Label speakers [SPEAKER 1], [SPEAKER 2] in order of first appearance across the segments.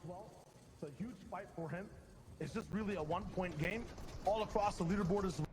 [SPEAKER 1] well. It's a huge fight for him. It's just really a 1-point game all across the leaderboard as well.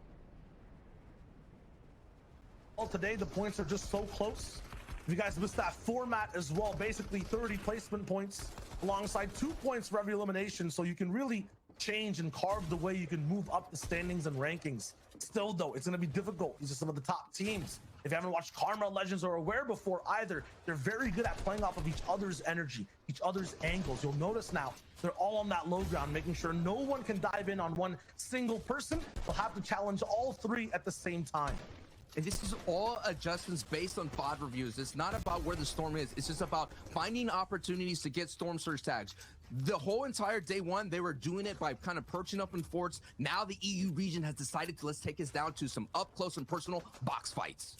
[SPEAKER 1] Today, the points are just so close. If you guys missed that format as well, basically 30 placement points alongside 2 points for every elimination. So you can really change and carve the way you can move up the standings and rankings. Still though, it's going to be difficult. These are some of the top teams. If you haven't watched Karma Legends or Aware before either, they're very good at playing off of each other's energy, each other's angles. You'll notice now they're all on that low ground, making sure no one can dive in on one single person. They'll have to challenge all three at the same time.
[SPEAKER 2] And this is all adjustments based on bot reviews. It's not about where the storm is. It's just about finding opportunities to get storm surge tags. The whole entire day one, they were doing it by kind of perching up in forts. Now the EU region has decided to let's take us down to some up close and personal box fights.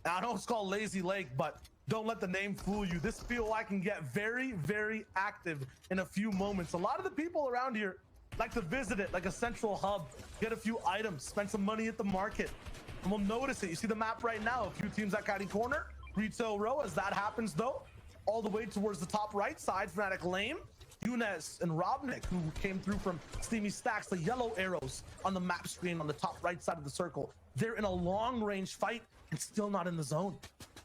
[SPEAKER 1] Now, I know it's called Lazy Lake, but don't let the name fool you. This field I can get very, very active in a few moments. A lot of the people around here like to visit it like a central hub, get a few items, spend some money at the market. And we'll notice it. You see the map right now. A few teams at Caddy Corner, Retail Row. As that happens, though, all the way towards the top right side, Fnatic Lame, Younes, and Robnik, who came through from Steamy Stacks, the yellow arrows on the map screen on the top right side of the circle. They're in a long-range fight and still not in the zone.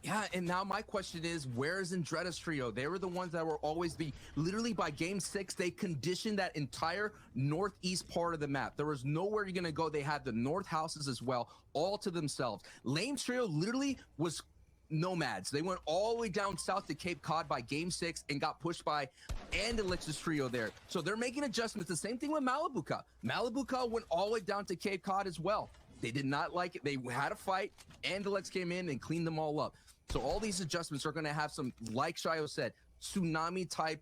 [SPEAKER 2] Yeah, and now my question is, where is Andretta's trio? They were the ones that were always literally by game 6, they conditioned that entire northeast part of the map. There was nowhere you're gonna go. They had the north houses as well, all to themselves. Lame's trio literally was nomads. They went all the way down south to Cape Cod by game 6 and got pushed by Andelix's trio there. So they're making adjustments. The same thing with Malibuca. Malibuca went all the way down to Cape Cod as well. They did not like it. They had a fight. Andelix came in and cleaned them all up. So all these adjustments are going to have some, like Shio said, tsunami type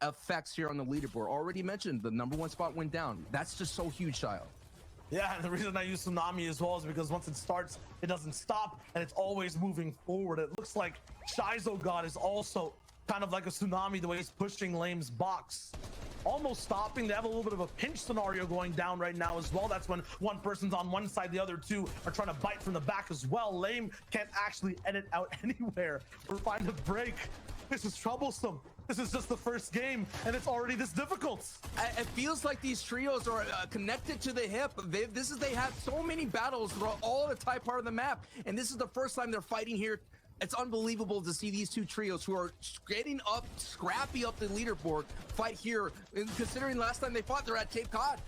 [SPEAKER 2] effects here on the leaderboard. Already mentioned the #1 spot went down. That's just so huge, Shio.
[SPEAKER 1] Yeah, and the reason I use tsunami as well is because once it starts, it doesn't stop, and it's always moving forward. It looks like Shizo God is also kind of like a tsunami, the way he's pushing Lame's box. Almost stopping. They have a little bit of a pinch scenario going down right now as well. That's when one person's on one side, the other two are trying to bite from the back as well. Lame can't actually edit out anywhere or find a break. This is troublesome. This is just the first game, and it's already this difficult.
[SPEAKER 2] It feels like these trios are connected to the hip. They have so many battles throughout all the type part of the map, and this is the first time they're fighting here. It's unbelievable to see these two trios who are getting up, scrappy up the leaderboard, fight here. And considering last time they fought, they're at Cape Cod.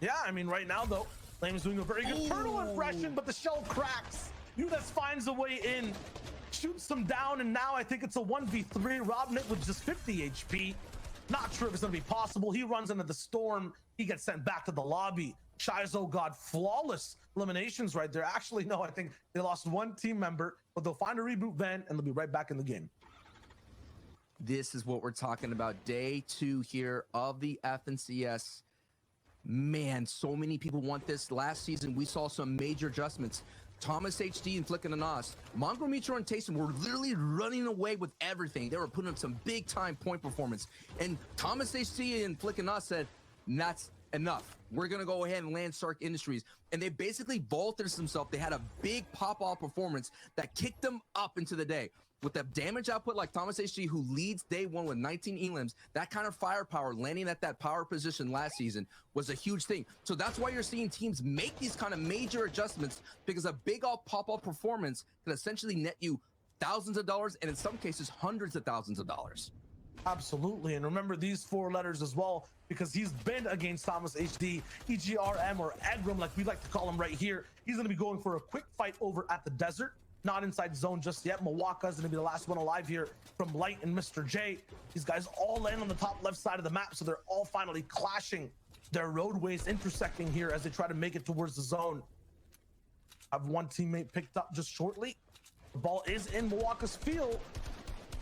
[SPEAKER 1] Yeah, I mean, right now, though, Lame is doing a very good turtle impression, but the shell cracks. Younes finds a way in, shoots them down, and now I think it's a 1v3. Robnik with just 50 HP. Not sure if it's going to be possible. He runs into the storm. He gets sent back to the lobby. Shizo God, flawless eliminations right there. Actually, no, I think they lost one team member, but they'll find a reboot van and they'll be right back in the game.
[SPEAKER 2] This is what we're talking about. Day 2 here of the FNCS. Man, so many people want this. Last season, we saw some major adjustments. Thomas HD and Flickin' and Nos, Mongo Mitro and Taysom were literally running away with everything. They were putting up some big time point performance. And Thomas HD and Flickin' and Nos said, that's enough. We're gonna go ahead and land Stark Industries. And they basically vaulted themselves. They had a big pop-off performance that kicked them up into the day. With the damage output like Thomas HG, who leads day 1 with 19 elims, that kind of firepower, landing at that power position last season was a huge thing. So that's why you're seeing teams make these kind of major adjustments, because a big pop-off performance can essentially net you thousands of dollars, and in some cases, hundreds of thousands of dollars.
[SPEAKER 1] Absolutely, and remember these 4 letters as well, because he's been against Thomas HD, EGRM, or Egram, like we like to call him right here. He's going to be going for a quick fight over at the desert. Not inside zone just yet. Mawaka's going to be the last one alive here from Light and Mr. J. These guys all land on the top left side of the map, so they're all finally clashing. Their roadways intersecting here as they try to make it towards the zone. Have one teammate picked up just shortly. The ball is in Mawaka's field.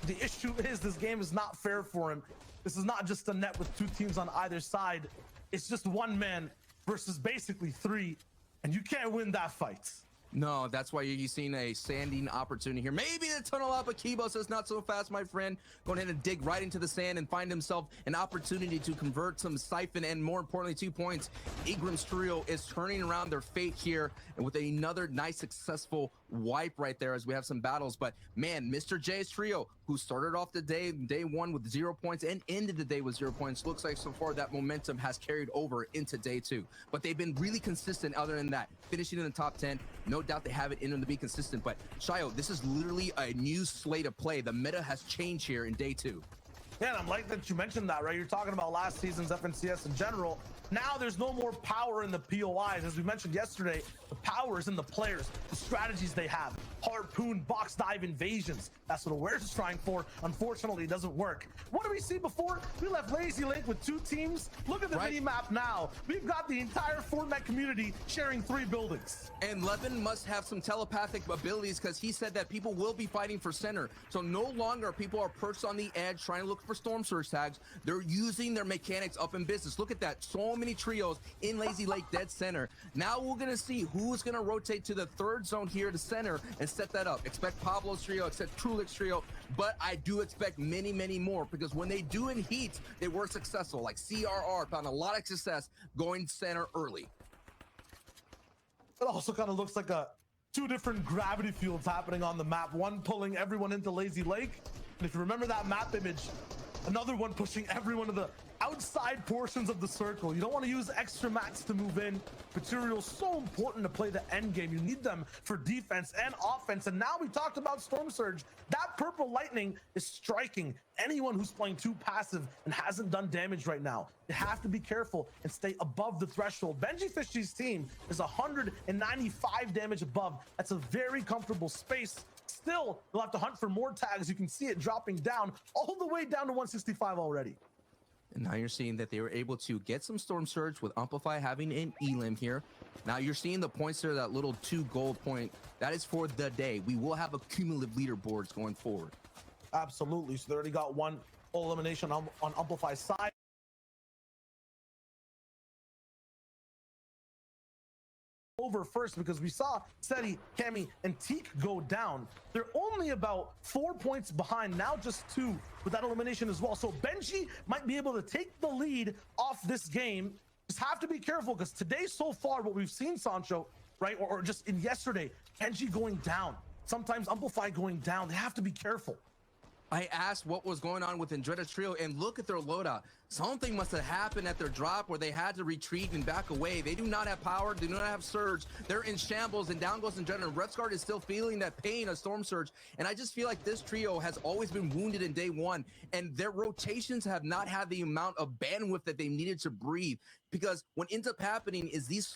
[SPEAKER 1] The issue is this game is not fair for him. This is not just a net with 2 teams on either side. It's just 1 man versus basically 3, and you can't win that fight.
[SPEAKER 2] No, that's why you're seeing a sanding opportunity here. Maybe the tunnel up, but Kibo says not so fast, my friend. Going ahead and dig right into the sand and find himself an opportunity to convert some siphon and, more importantly, 2 points. Igram's trio is turning around their fate here, and with another nice, successful wipe right there as we have some battles. But man, Mr. J's trio, who started off the day one with 0 points and ended the day with 0 points, looks like so far that momentum has carried over into day 2. But they've been really consistent other than that, finishing in the top 10. No doubt they have it in them to be consistent. But Shayo, this is literally a new slate of play. The meta has changed here in day 2.
[SPEAKER 1] Yeah, and I'm like that you mentioned that, right? You're talking about last season's FNCS in general. Now there's no more power in the POIs. As we mentioned yesterday, the power is in the players, the strategies they have. Harpoon, box dive invasions. That's what Awares is trying for. Unfortunately, it doesn't work. What did we see before? We left Lazy Lake with 2 teams. Look at the mini map now. We've got the entire Fortnite community sharing 3 buildings.
[SPEAKER 2] And Levin must have some telepathic abilities because he said that people will be fighting for center. So no longer people are perched on the edge trying to look for storm surge tags. They're using their mechanics up in business. Look at that. So many trios in Lazy Lake dead center. Now we're going to see who's going to rotate to the 3rd zone here to center and set that up. Expect Pablo's trio, expect Trulik's trio, but I do expect many, many more because when they do in heat, they were successful. Like CRR found a lot of success going center early.
[SPEAKER 1] It also kind of looks like 2 different gravity fields happening on the map. One pulling everyone into Lazy Lake. And if you remember that map image, another one pushing everyone to the outside portions of the circle. You don't want to use extra mats to move in. Material's so important to play the end game. You need them for defense and offense. And now we talked about Storm Surge. That purple lightning is striking anyone who's playing too passive and hasn't done damage right now. You have to be careful and stay above the threshold. Benji Fishy's team is 195 damage above. That's a very comfortable space. Still, you'll have to hunt for more tags. You can see it dropping down all the way down to 165 already.
[SPEAKER 2] And now you're seeing that they were able to get some Storm Surge with Amplify having an elim here. Now you're seeing the points there, that little 2 gold point. That is for the day. We will have a cumulative leaderboards going forward.
[SPEAKER 1] Absolutely. So they already got 1 full elimination on Amplify's side. Over first because we saw Seti, Kemi, and Teak go down. They're only about 4 points behind, now just 2 with that elimination as well. So Benji might be able to take the lead off this game. Just have to be careful because today so far what we've seen, Sancho, right, or just in yesterday, Benji going down, sometimes Amplify going down. They have to be careful.
[SPEAKER 2] I asked what was going on with Andretta's trio, and look at their loadout. Something must have happened at their drop where they had to retreat and back away. They do not have power, do not have surge. They're in shambles, and down goes Andretta. And Redsguard is still feeling that pain of Storm Surge. And I just feel like this trio has always been wounded in day 1, and their rotations have not had the amount of bandwidth that they needed to breathe. Because what ends up happening is these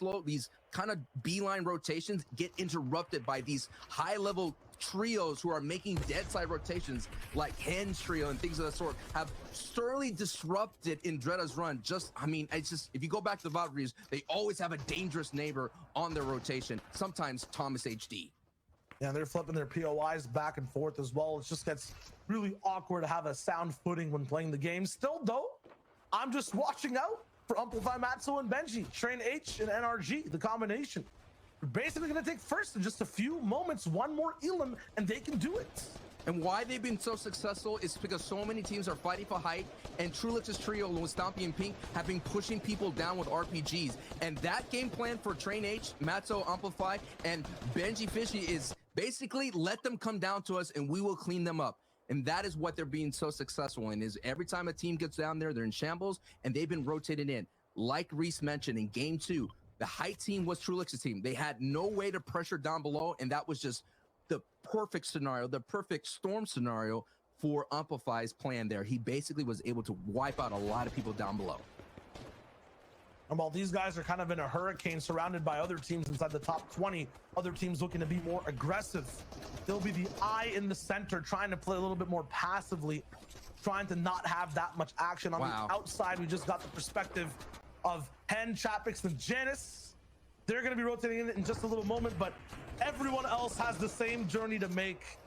[SPEAKER 2] kind of beeline rotations get interrupted by these high-level trios who are making dead side rotations like Hen's trio and things of that sort have sternly disrupted Andretta's run. It's just, if you go back to the Valkyries, they always have a dangerous neighbor on their rotation, sometimes Thomas HD.
[SPEAKER 1] Yeah, they're flipping their POIs back and forth as well. It just gets really awkward to have a sound footing when playing the game. Still though, I'm just watching out for Amplify, Matzo, and Benji. Train H and NRG, the combination. We're basically going to take first in just a few moments, 1 more elim, and they can do it.
[SPEAKER 2] And why they've been so successful is because so many teams are fighting for height, and Trulix's trio with Stompy and Pink have been pushing people down with RPGs. And that game plan for Train H, Matzo, Amplify, and Benji Fishy is basically let them come down to us and we will clean them up. And that is what they're being so successful in, is every time a team gets down there, they're in shambles, and they've been rotated in. Like Reese mentioned in game 2, the height team was Trulix's team. They had no way to pressure down below, and that was just the perfect scenario, the perfect storm scenario for Amplify's plan there. He basically was able to wipe out a lot of people down below.
[SPEAKER 1] And while these guys are kind of in a hurricane surrounded by other teams inside the top 20, other teams looking to be more aggressive, they'll be the eye in the center trying to play a little bit more passively, trying to not have that much action. On the outside, we just got the perspective of Hen, Chapix, and Janice. They're going to be rotating in just a little moment, but everyone else has the same journey to make.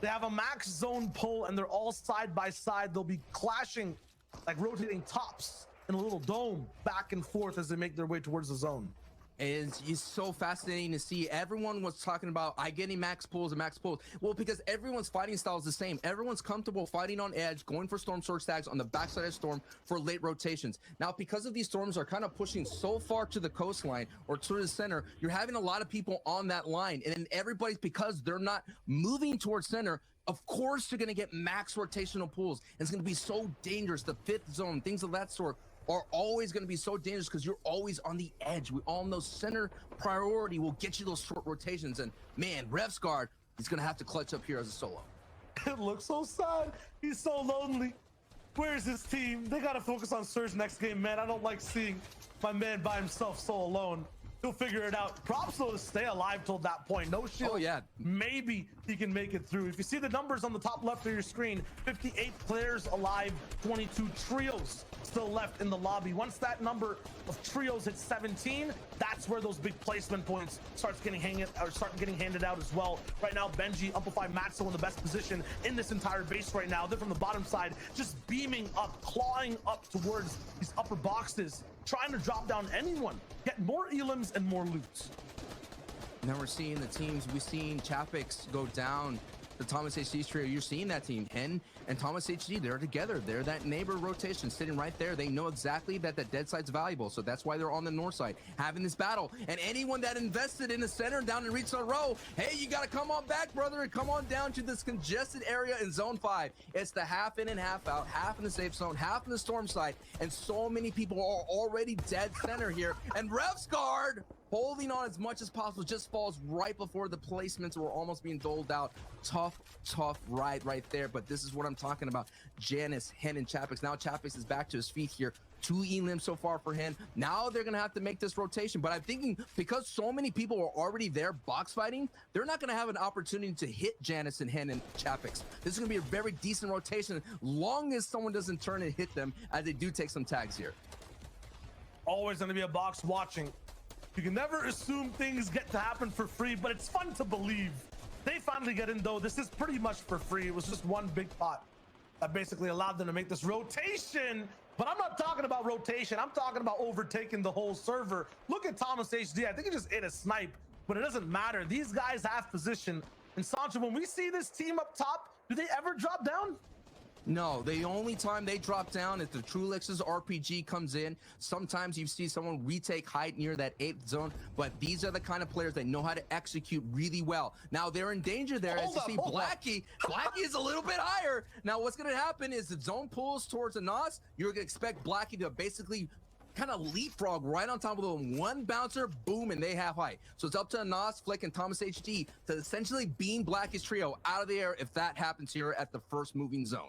[SPEAKER 1] They have a max zone pull, and they're all side by side. They'll be clashing, like rotating tops in a little dome back and forth as they make their way towards the zone.
[SPEAKER 2] It's so fascinating to see. Everyone was talking about I getting max pulls and max pulls. Well, because everyone's fighting style is the same. Everyone's comfortable fighting on edge, going for storm sword stacks on the backside of storm for late rotations. Now, because of these storms are kind of pushing so far to the coastline or to the center, you're having a lot of people on that line, and then everybody's, because they're not moving towards center, of course you're going to get max rotational pulls. It's going to be so dangerous. The fifth zone, things of that sort, are always going to be so dangerous because you're always on the edge. We all know center priority will get you those short rotations. And man, Revsguard, he's going to have to clutch up here as a solo.
[SPEAKER 1] It looks so sad. He's so lonely. Where's his team? They got to focus on Surge next game, man. I don't like seeing my man by himself so alone. He'll figure it out. Props though to stay alive till that point. No shield.
[SPEAKER 2] Oh yeah.
[SPEAKER 1] Maybe he can make it through. If you see the numbers on the top left of your screen, 58 players alive, 22 trios still left in the lobby. Once that number of trios hits 17, that's where those big placement points start getting handed out as well. Right now, Benji, Amplify, Matzo in the best position in this entire base right now. They're from the bottom side, just beaming up, clawing up towards these upper boxes, trying to drop down anyone, get more elims and more loot.
[SPEAKER 2] Now we're seeing the teams. We've seen Chapix go down. The Thomas HD trio, you're seeing that team. Hen and Thomas HD, they're together. They're that neighbor rotation sitting right there. They know exactly that the dead side's valuable, so that's why they're on the north side having this battle. And anyone that invested in the center down in Reach Row, hey, you got to come on back, brother, and come on down to this congested area in zone 5. It's the half in and half out, half in the safe zone, half in the storm side, and so many people are already dead center here. And Revsguard, holding on as much as possible, just falls right before the placements were almost being doled out. Tough ride right there, but this is what I'm talking about. Janice, Hen, and Chapix. Now Chapix is back to his feet here. 2 elims so far for Hen. Now they're gonna have to make this rotation, but I'm thinking because so many people are already there box fighting, they're not gonna have an opportunity to hit Janice and Hen and Chapix. This is gonna be a very decent rotation, long as someone doesn't turn and hit them, as they do take some tags here.
[SPEAKER 1] Always gonna be a box watching. You can never assume things get to happen for free, but it's fun to believe. They finally get in though. This is pretty much for free. It was just one big pot that basically allowed them to make this rotation. But I'm not talking about rotation. I'm talking about overtaking the whole server. Look at Thomas HD. I think he just ate a snipe, but it doesn't matter. These guys have position. And Sancho, when we see this team up top, do they ever drop down?
[SPEAKER 2] No, the only time they drop down is the Trulix's RPG comes in. Sometimes you see someone retake height near that 8th zone, but these are the kind of players that know how to execute really well. Now they're in danger there as you see Blackie. Blackie is a little bit higher. Now what's going to happen is the zone pulls towards a Nos. You're going to expect Blackie to basically kind of leapfrog right on top of them. One bouncer, boom, and they have height. So it's up to Nas, Flick, and Thomas HD to essentially beam Blackie's trio out of the air if that happens here at the first moving zone.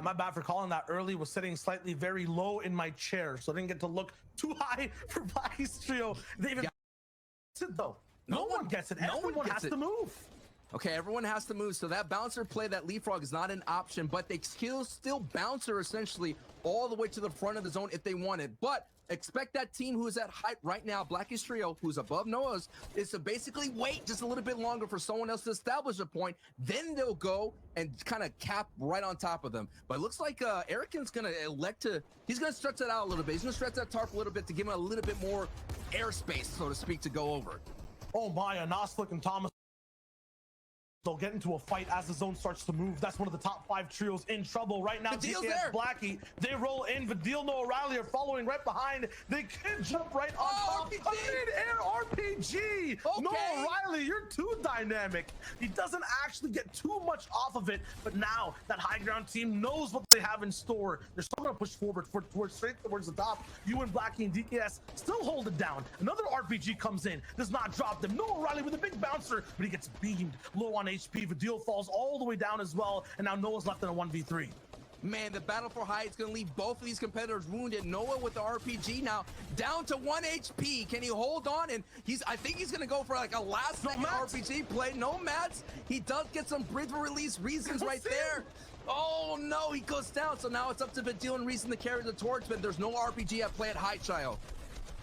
[SPEAKER 1] My bad for calling that early. Was sitting slightly very low in my chair, so I didn't get to look too high for Blackie's trio. They even gets it though. No one gets it. Everyone has to move.
[SPEAKER 2] Okay, everyone has to move. So that bouncer play, that leapfrog is not an option, but they still bouncer essentially all the way to the front of the zone if they wanted. But expect that team who is at height right now, Blackie's trio, who's above Noah's, is to basically wait just a little bit longer for someone else to establish a point. Then they'll go and kind of cap right on top of them. But it looks like Erican's going to elect to, he's going to stretch that out a little bit. He's going to stretch that tarp a little bit to give him a little bit more airspace, so to speak, to go over.
[SPEAKER 1] Oh my, Anosflick and Thomas. They'll get into a fight as the zone starts to move. That's one of the top 5 trios in trouble right now.
[SPEAKER 2] Vidil's there.
[SPEAKER 1] Blackie, they roll in. Vidil, no O'Reilly are following right behind. They can jump right on top. Mid-air RPG. Okay. No O'Reilly, you're too dynamic. He doesn't actually get too much off of it, but now that high ground team knows what they have in store. They're still gonna push forward straight towards the top. You and Blackie and DKS still hold it down. Another RPG comes in, does not drop them. No O'Reilly with a big bouncer, but he gets beamed low on HP. Vidil falls all the way down as well, and now Noah's left in a 1v3.
[SPEAKER 2] Man, the battle for height is going to leave both of these competitors wounded. Noah with the RPG now down to 1 HP. Can he hold on? And I think he's going to go for like a last second RPG play. No mats. He does get some breather release reasons right there. Oh no, he goes down. So now it's up to Vidil and Reason to carry the torch, but there's no RPG at play at height, Shio.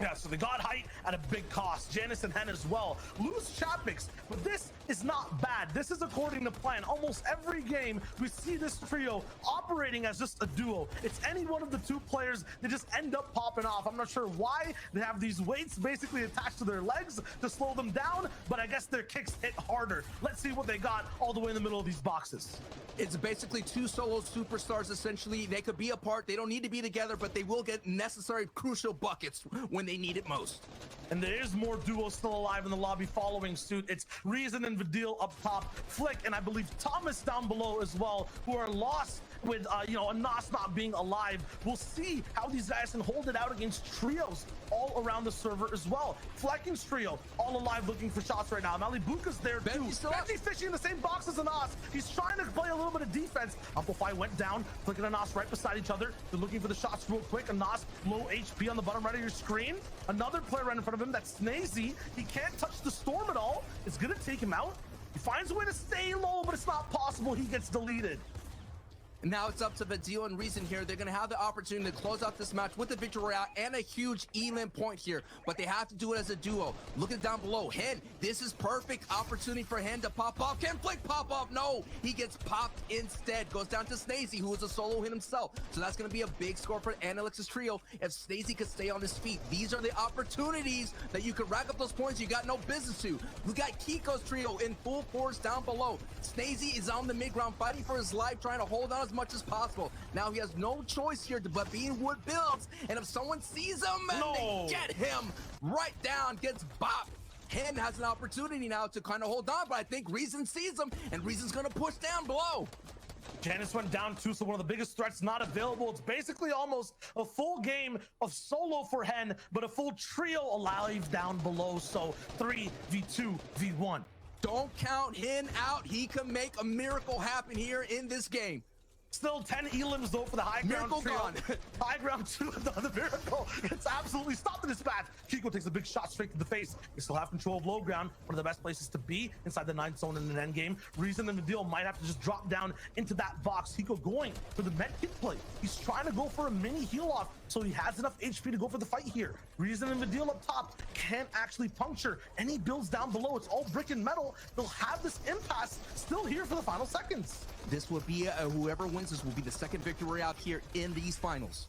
[SPEAKER 1] Yeah, so they got height at a big cost. Janice and Hen as well. Lose Chapix, but this is not bad. This is according to plan. Almost every game, we see this trio operating as just a duo. It's any one of the two players that just end up popping off. I'm not sure why they have these weights basically attached to their legs to slow them down, but I guess their kicks hit harder. Let's see what they got all the way in the middle of these boxes.
[SPEAKER 2] It's basically two solo superstars, essentially. They could be apart. They don't need to be together, but they will get necessary, crucial buckets when they need it most.
[SPEAKER 1] And there is more duos still alive in the lobby following suit. It's Reason and Vidil up top, Flick, and I believe Thomas down below as well, who are lost with, a Nos not being alive. We'll see how these guys can hold it out against trios all around the server as well. Flecking's trio, all alive looking for shots right now. Malibuka's there too. Benji's fishing in the same box as a Nos. He's trying to play a little bit of defense. Amplify went down, Flick and a Nos right beside each other. They're looking for the shots real quick. A Nos low HP on the bottom right of your screen. Another player right in front of him, that's Snazy. He can't touch the storm at all. It's gonna take him out. He finds a way to stay low, but it's not possible. He gets deleted.
[SPEAKER 2] And now it's up to Vidil and Reason here. They're going to have the opportunity to close out this match with a victory royale and a huge elim point here, but they have to do it as a duo. Look at down below. Hen, this is perfect opportunity for Hen to pop off. Can Flick pop off? No, he gets popped instead. Goes down to Snazy, who is a solo hit himself. So that's going to be a big score for Analyx's trio. If Snazy could stay on his feet, these are the opportunities that you could rack up those points you got no business to. We got Kiko's trio in full force down below. Snazy is on the mid ground fighting for his life, trying to hold on as much as possible. Now he has no choice here but being wood builds, and if someone sees him and they get him right down, gets bopped. Hen has an opportunity now to kind of hold on, but I think Reason sees him, and Reason's gonna push down below.
[SPEAKER 1] Janice went down too, so one of the biggest threats not available. It's basically almost a full game of solo for Hen, but a full trio alive down below. So 3v2 v1.
[SPEAKER 2] Don't count Hen out. He can make a miracle happen here in this game.
[SPEAKER 1] Still 10 elims though for the high ground
[SPEAKER 2] Miracle
[SPEAKER 1] trio.
[SPEAKER 2] gone.
[SPEAKER 1] High ground 2, the miracle. It's absolutely stopped in his path. Kiko takes a big shot straight to the face. They still have control of low ground. One of the best places to be inside the 9th zone in an end game. Reason and the deal might have to just drop down into that box. Kiko going for the med kit play. He's trying to go for a mini heal off, so he has enough HP to go for the fight here. Reason and the deal up top can't actually puncture any builds down below. It's all brick and metal. They'll have this impasse still here for the final seconds.
[SPEAKER 2] This will be whoever wins this will be the second victory out here in these finals.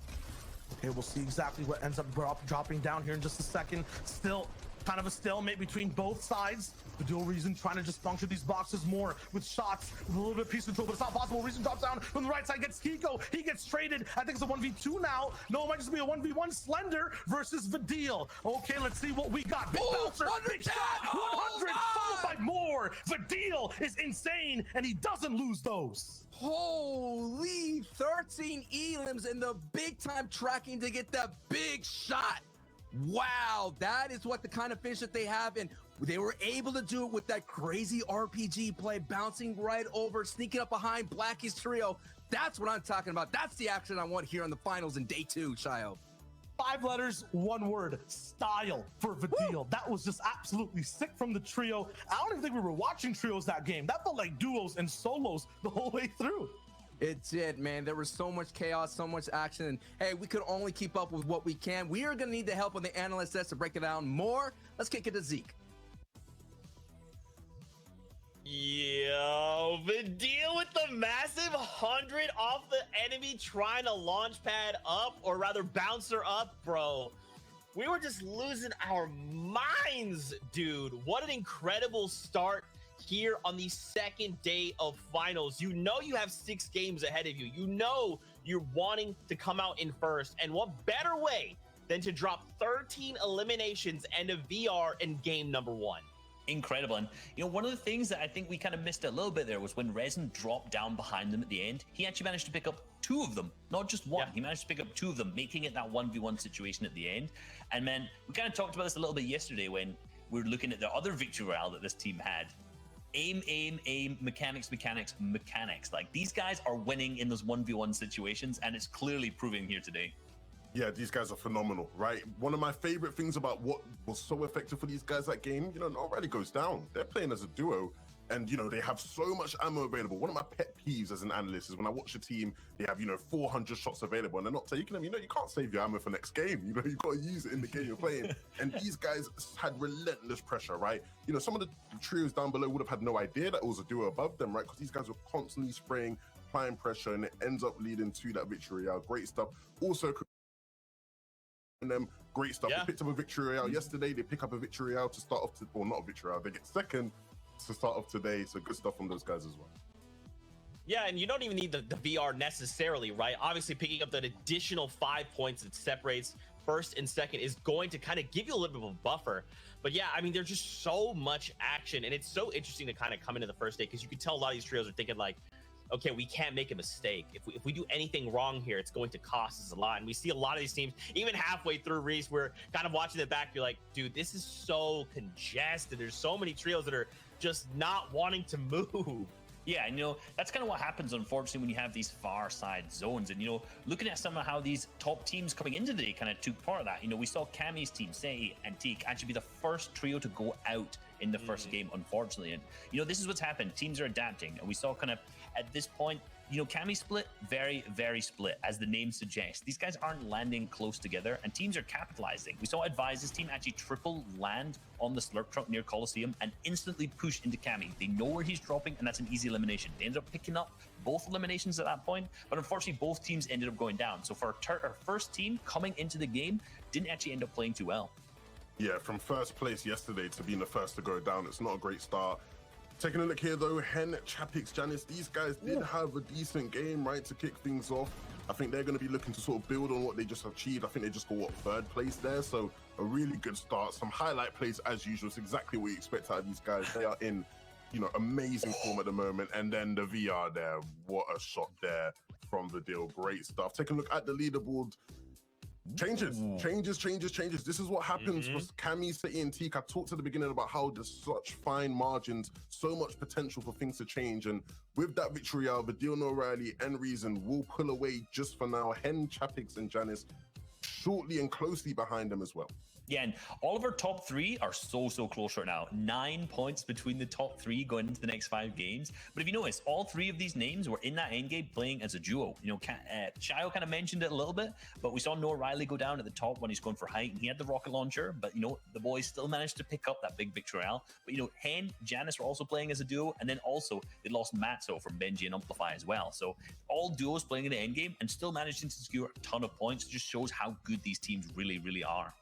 [SPEAKER 1] Okay, we'll see exactly what ends up dropping down here in just a second. Still kind of a stalemate between both sides. The dual Reason trying to just puncture these boxes more with shots, with a little bit of piece control, but it's not possible. Reason drops down from the right side, gets Kiko. He gets traded. I think it's a 1v2 now. No, it might just be a 1v1 Slender versus Vidil. Okay, let's see what we got. Big bouncer, big shot, 100, followed by more. Vidil is insane, and he doesn't lose those.
[SPEAKER 2] Holy 13 elims and the big time tracking to get that big shot. Wow, that is what the kind of finish that they have, and they were able to do it with that crazy RPG play, bouncing right over, sneaking up behind Blackie's trio. That's what I'm talking about. That's the action I want here in the finals in day 2, Shayo.
[SPEAKER 1] 5 letters, 1 word, style for Vidil. Woo! That was just absolutely sick from the trio. I don't even think we were watching trios that game. That felt like duos and solos the whole way through.
[SPEAKER 2] It did, man. There was so much chaos, so much action, and hey, we could only keep up with what we can. We are gonna need the help of the analysts to break it down more. Let's kick it to Zeke.
[SPEAKER 3] Yo, Vidil with the massive 100 off the enemy trying to launch pad up, or rather bouncer up, bro. We were just losing our minds, dude. What an incredible start here on the second day of finals. You know you have 6 games ahead of you. You know you're wanting to come out in first, and what better way than to drop 13 eliminations and a VR in game number 1.
[SPEAKER 4] Incredible. And one of the things that I think we kind of missed a little bit there was when Resin dropped down behind them at the end, he actually managed to pick up 2 of them, not just 1. Yeah. He managed to pick up 2 of them, making it that 1v1 situation at the end. And man, we kind of talked about this a little bit yesterday when we were looking at the other victory royale that this team had. Aim, mechanics. Like, these guys are winning in those 1v1 situations, and it's clearly proving here today.
[SPEAKER 5] Yeah, these guys are phenomenal, right? One of my favorite things about what was so effective for these guys that game, nobody goes down. They're playing as a duo, And, you know, they have so much ammo available. One of my pet peeves as an analyst is when I watch a team, they have, you know, 400 shots available and they're not taking them. You know, you can't save your ammo for next game. You know, you've got to use it in the game you're playing. And these guys had relentless pressure, right? You know, some of the trios down below would have had no idea that it was a duo above them, right? Because these guys were constantly spraying, applying pressure, and it ends up leading to that victory. Great stuff. Also, and them great stuff.
[SPEAKER 3] Yeah.
[SPEAKER 5] They picked up a victory royale yesterday. They pick up a victory royale to start off, or not a victory royale. They get second to start off today. So good stuff from those guys as well.
[SPEAKER 3] Yeah, and you don't even need the VR necessarily, right? Obviously, picking up that additional 5 points that separates first and second is going to kind of give you a little bit of a buffer. But yeah, I mean, there's just so much action, and it's so interesting to kind of come into the first day because you can tell a lot of these trios are thinking like, okay, we can't make a mistake. If we do anything wrong here, it's going to cost us a lot. And we see a lot of these teams, even halfway through Reese, we're kind of watching the back, you're like, dude, this is so congested. There's so many trios that are just not wanting to move.
[SPEAKER 4] Yeah, and you know, that's kind of what happens, unfortunately, when you have these far side zones. And, you know, looking at some of how these top teams coming into the day kind of took part of that. You know, we saw Cammy's team, Sei and Teak, actually be the first trio to go out in the first game, unfortunately. And, you know, this is what's happened. Teams are adapting. And we saw kind of at this point, you know, Cammy split, very, very split, as the name suggests. These guys aren't landing close together, and teams are capitalizing. We saw Advise's team actually triple land on the Slurp Truck near Coliseum and instantly push into Cammy. They know where he's dropping, and that's an easy elimination. They ended up picking up both eliminations at that point, but unfortunately, both teams ended up going down. So for our first team coming into the game, didn't actually end up playing too well.
[SPEAKER 5] Yeah, from first place yesterday to being the first to go down, it's not a great start. Taking a look here though, Hen, Chapix, Janice, these guys did have a decent game, right, to kick things off. I think they're going to be looking to sort of build on what they just achieved. I think they just got, what, third place there? So a really good start. Some highlight plays as usual. It's exactly what you expect out of these guys. They are in, you know, amazing form at the moment. And then the VR there, what a shot there from the deal. Great stuff. Take a look at the leaderboard. Changes. This is what happens for Cammy, City, and Teak. I talked at the beginning about how there's such fine margins, so much potential for things to change. And with that victory out, Badil, O'Reilly, and Reason will pull away just for now. Hen, Chapix, and Janice shortly and closely behind them as well.
[SPEAKER 4] Yeah, and all of our top three are so close right now. 9 points between the top three going into the next 5 games. But if you notice, all 3 of these names were in that endgame playing as a duo. You know, Shayo kind of mentioned it a little bit, but we saw Noah Riley go down at the top when he's going for height, and he had the rocket launcher. But, you know, the boys still managed to pick up that big victory royale. But, you know, Hen, Janice were also playing as a duo, and then also they lost Matzo from Benji and Amplify as well. So all duos playing in the endgame and still managing to secure a ton of points. It just shows how good these teams really are.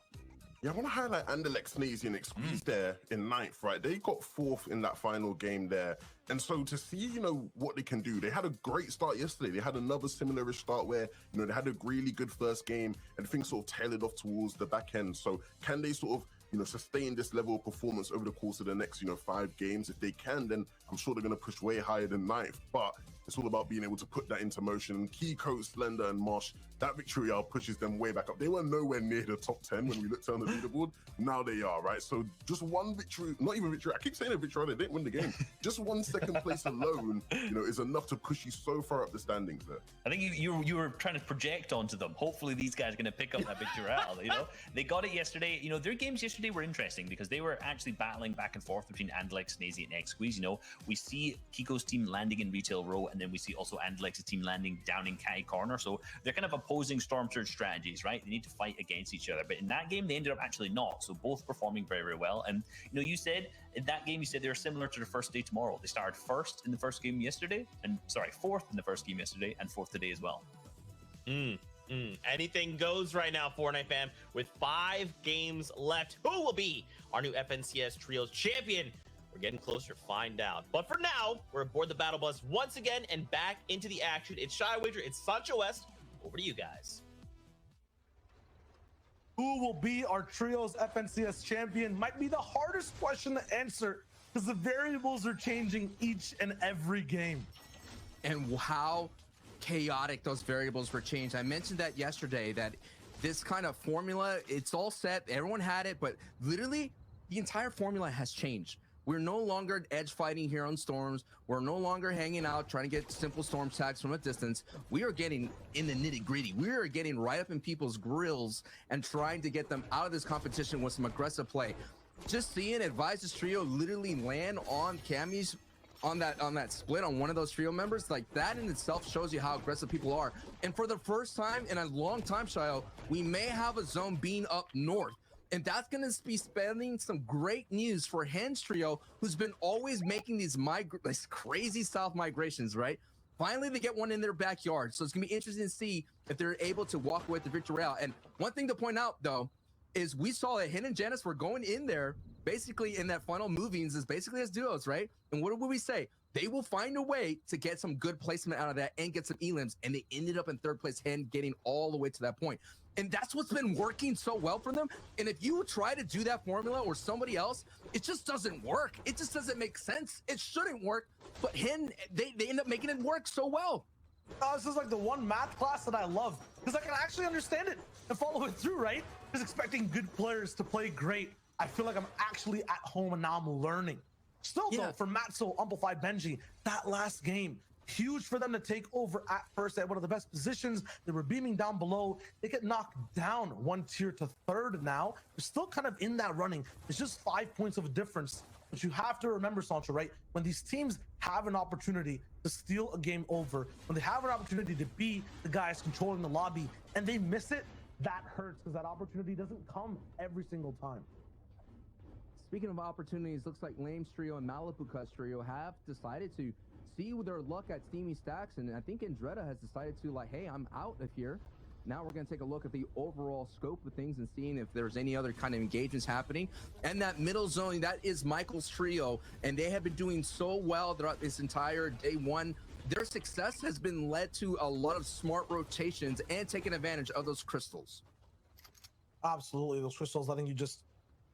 [SPEAKER 5] Yeah, I want to highlight Anderlecht, Snazy, and Squeeze there in 9th, right? They got 4th in that final game there. And so to see, you know, what they can do, they had a great start yesterday. They had another similar-ish start where, you know, they had a really good first game and things sort of tailed off towards the back end. So can they sort of, you know, sustain this level of performance over the course of the next, you know, 5 games? If they can, then I'm sure they're going to push way higher than 9th. But it's all about being able to put that into motion. Kiko, Slender, and Mosh, that victory pushes them way back up. They were nowhere near the top 10 when we looked on the leaderboard. Now they are, right? So just one victory, not even victory, I keep saying a victory, they didn't win the game. Just one second place alone, you know, is enough to push you so far up the standings there.
[SPEAKER 4] I think you were trying to project onto them. Hopefully these guys are going to pick up that victory royale, you know? They got it yesterday. You know, their games yesterday were interesting because they were actually battling back and forth between Anderlecht, Snazy, and X-Squeeze. You know, we see Kiko's team landing in Retail Row, and then we see also Anderlecht's team landing down in Kai Corner. So they're kind of opposing Storm Surge strategies, right? They need to fight against each other. But in that game, they ended up actually not. So both performing very well. And, you know, you said in that game, you said they were similar to the first day tomorrow. They started 1st in the first game yesterday, and 4th in the first game yesterday, and 4th today as well.
[SPEAKER 3] Anything goes right now, Fortnite fam. With 5 games left, who will be our new FNCS Trios champion? We're getting closer to find out. But for now, we're aboard the battle bus once again and back into the action. It's Shy Wager, it's Sancho West. Over to you guys.
[SPEAKER 1] Who will be our Trios FNCS champion might be the hardest question to answer because the variables are changing each and every game.
[SPEAKER 2] And how chaotic those variables were changed. I mentioned that yesterday, that this kind of formula, it's all set, everyone had it, but literally the entire formula has changed. We're no longer edge fighting here on Storms. We're no longer hanging out trying to get simple Storm tags from a distance. We are getting in the nitty gritty. We are getting right up in people's grills and trying to get them out of this competition with some aggressive play. Just seeing Advise's trio literally land on Cammy's on that split on one of those trio members, like that in itself shows you how aggressive people are. And for the first time in a long time, Shio, we may have a zone being up north. And that's going to be spending some great news for Hen's trio, who's been always making these crazy south migrations, right? Finally, they get one in their backyard. So it's going to be interesting to see if they're able to walk away with the victory royale. And one thing to point out, though, is we saw that Hen and Janice were going in there basically in that final movings is basically as duos, right? And what would we say? They will find a way to get some good placement out of that and get some elims. And they ended up in third place, Hen getting all the way to that point. And that's what's been working so well for them. And if you try to do that formula or somebody else, it just doesn't work. It just doesn't make sense. It shouldn't work. But Hen, they end up making it work so well.
[SPEAKER 1] This is like the one math class that I love because I can actually understand it and follow it through, right? Just expecting good players to play great. I feel like I'm actually at home and now I'm learning. Still, though, for Matzo, Amplified, Benji, that last game, huge for them to take over at first. They had one of the best positions. They were beaming down below. They get knocked down one tier to third now. They're still kind of in that running. It's just 5 points of a difference. But you have to remember, Sancho, right? When these teams have an opportunity to steal a game over, when they have an opportunity to be the guys controlling the lobby, and they miss it, that hurts because that opportunity doesn't come every single time.
[SPEAKER 2] Speaking of opportunities, looks like Lame's trio and Malibuka's trio have decided to see their luck at Steamy Stacks, and I think Andretta has decided to, like, hey, I'm out of here. Now we're going to take a look at the overall scope of things and seeing if there's any other kind of engagements happening. And that middle zone, that is Michael's trio, and they have been doing so well throughout this entire day one. Their success has been led to a lot of smart rotations and taking advantage of those crystals.
[SPEAKER 1] Absolutely, those crystals letting you just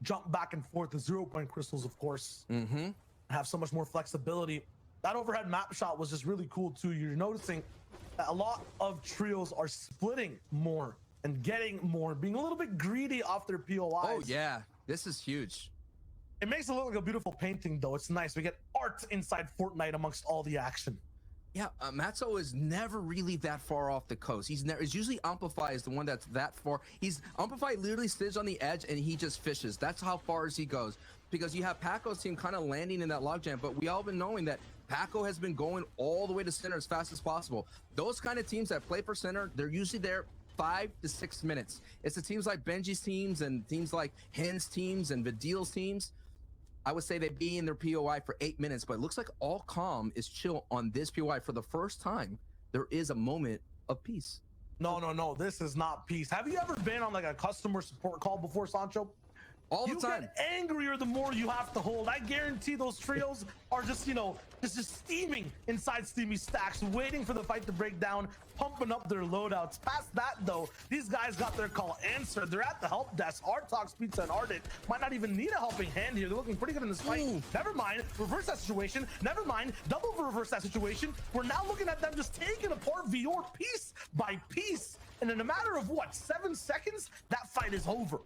[SPEAKER 1] jump back and forth. The 0-point crystals, of course, have so much more flexibility. That overhead map shot was just really cool too. You're noticing that a lot of trios are splitting more and getting more, being a little bit greedy off their POIs.
[SPEAKER 2] Oh yeah, this is huge.
[SPEAKER 1] It makes it look like a beautiful painting though. It's nice. We get art inside Fortnite amongst all the action.
[SPEAKER 2] Yeah, Matzo is never really that far off the coast. He's usually Amplify is the one that's that far. Amplify literally sits on the edge and he just fishes. That's how far as he goes. Because you have Paco's team kind of landing in that logjam, but we all been knowing that Paco has been going all the way to center as fast as possible. Those kind of teams that play for center, they're usually there 5 to 6 minutes. It's the teams like Benji's teams and teams like Hen's teams and Vidil's teams. I would say they'd be in their POI for 8 minutes, but it looks like all calm is chill on this POI. For the first time, there is a moment of peace.
[SPEAKER 1] No, this is not peace. Have you ever been on like a customer support call before, Sancho?
[SPEAKER 2] All the time.
[SPEAKER 1] You get angrier the more you have to hold. I guarantee those trios are just, just steaming inside Steamy Stacks, waiting for the fight to break down, pumping up their loadouts. Past that, though, these guys got their call answered. They're at the help desk. Artox, Pizza, and Ardent might not even need a helping hand here. They're looking pretty good in this fight.
[SPEAKER 2] Ooh.
[SPEAKER 1] Never mind, reverse that situation. Never mind, double reverse that situation. We're now looking at them just taking apart Vior piece by piece. And in a matter of, 7 seconds, that fight is over.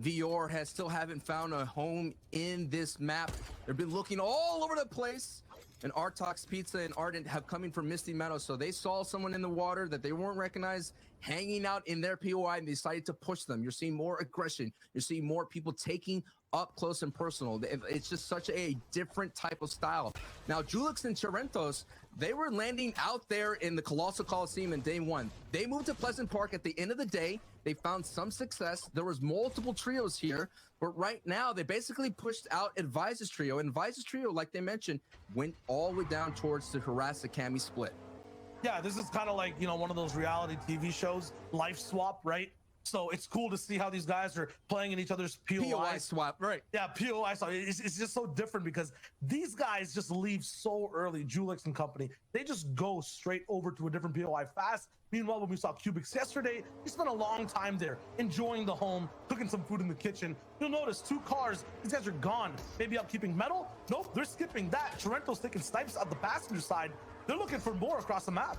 [SPEAKER 2] Vior still haven't found a home in this map. They've been looking all over the place. And Artox, Pizza, and Ardent have coming from Misty Meadows. So they saw someone in the water that they weren't recognized hanging out in their POI and decided to push them. You're seeing more aggression. You're seeing more people taking up close and personal. It's just such a different type of style. Now, Julix and Charentos, they were landing out there in the Colossal Coliseum in day one. They moved to Pleasant Park at the end of the day. They found some success. There was multiple trios here, but right now they basically pushed out Advisor's trio. And Advisor's trio, like they mentioned, went all the way down towards the Harass Akami split.
[SPEAKER 1] Yeah, this is kind of like, one of those reality TV shows, Life Swap, right? So it's cool to see how these guys are playing in each other's
[SPEAKER 2] POI swap, right?
[SPEAKER 1] Yeah, POI swap. It's just so different because these guys just leave so early, Julix and company. They just go straight over to a different POI fast. Meanwhile, when we saw Cubics yesterday, he spent a long time there, enjoying the home, cooking some food in the kitchen. You'll notice 2 cars, these guys are gone. Maybe up keeping metal? Nope, they're skipping that. Toronto's taking snipes at the passenger side. They're looking for more across the map.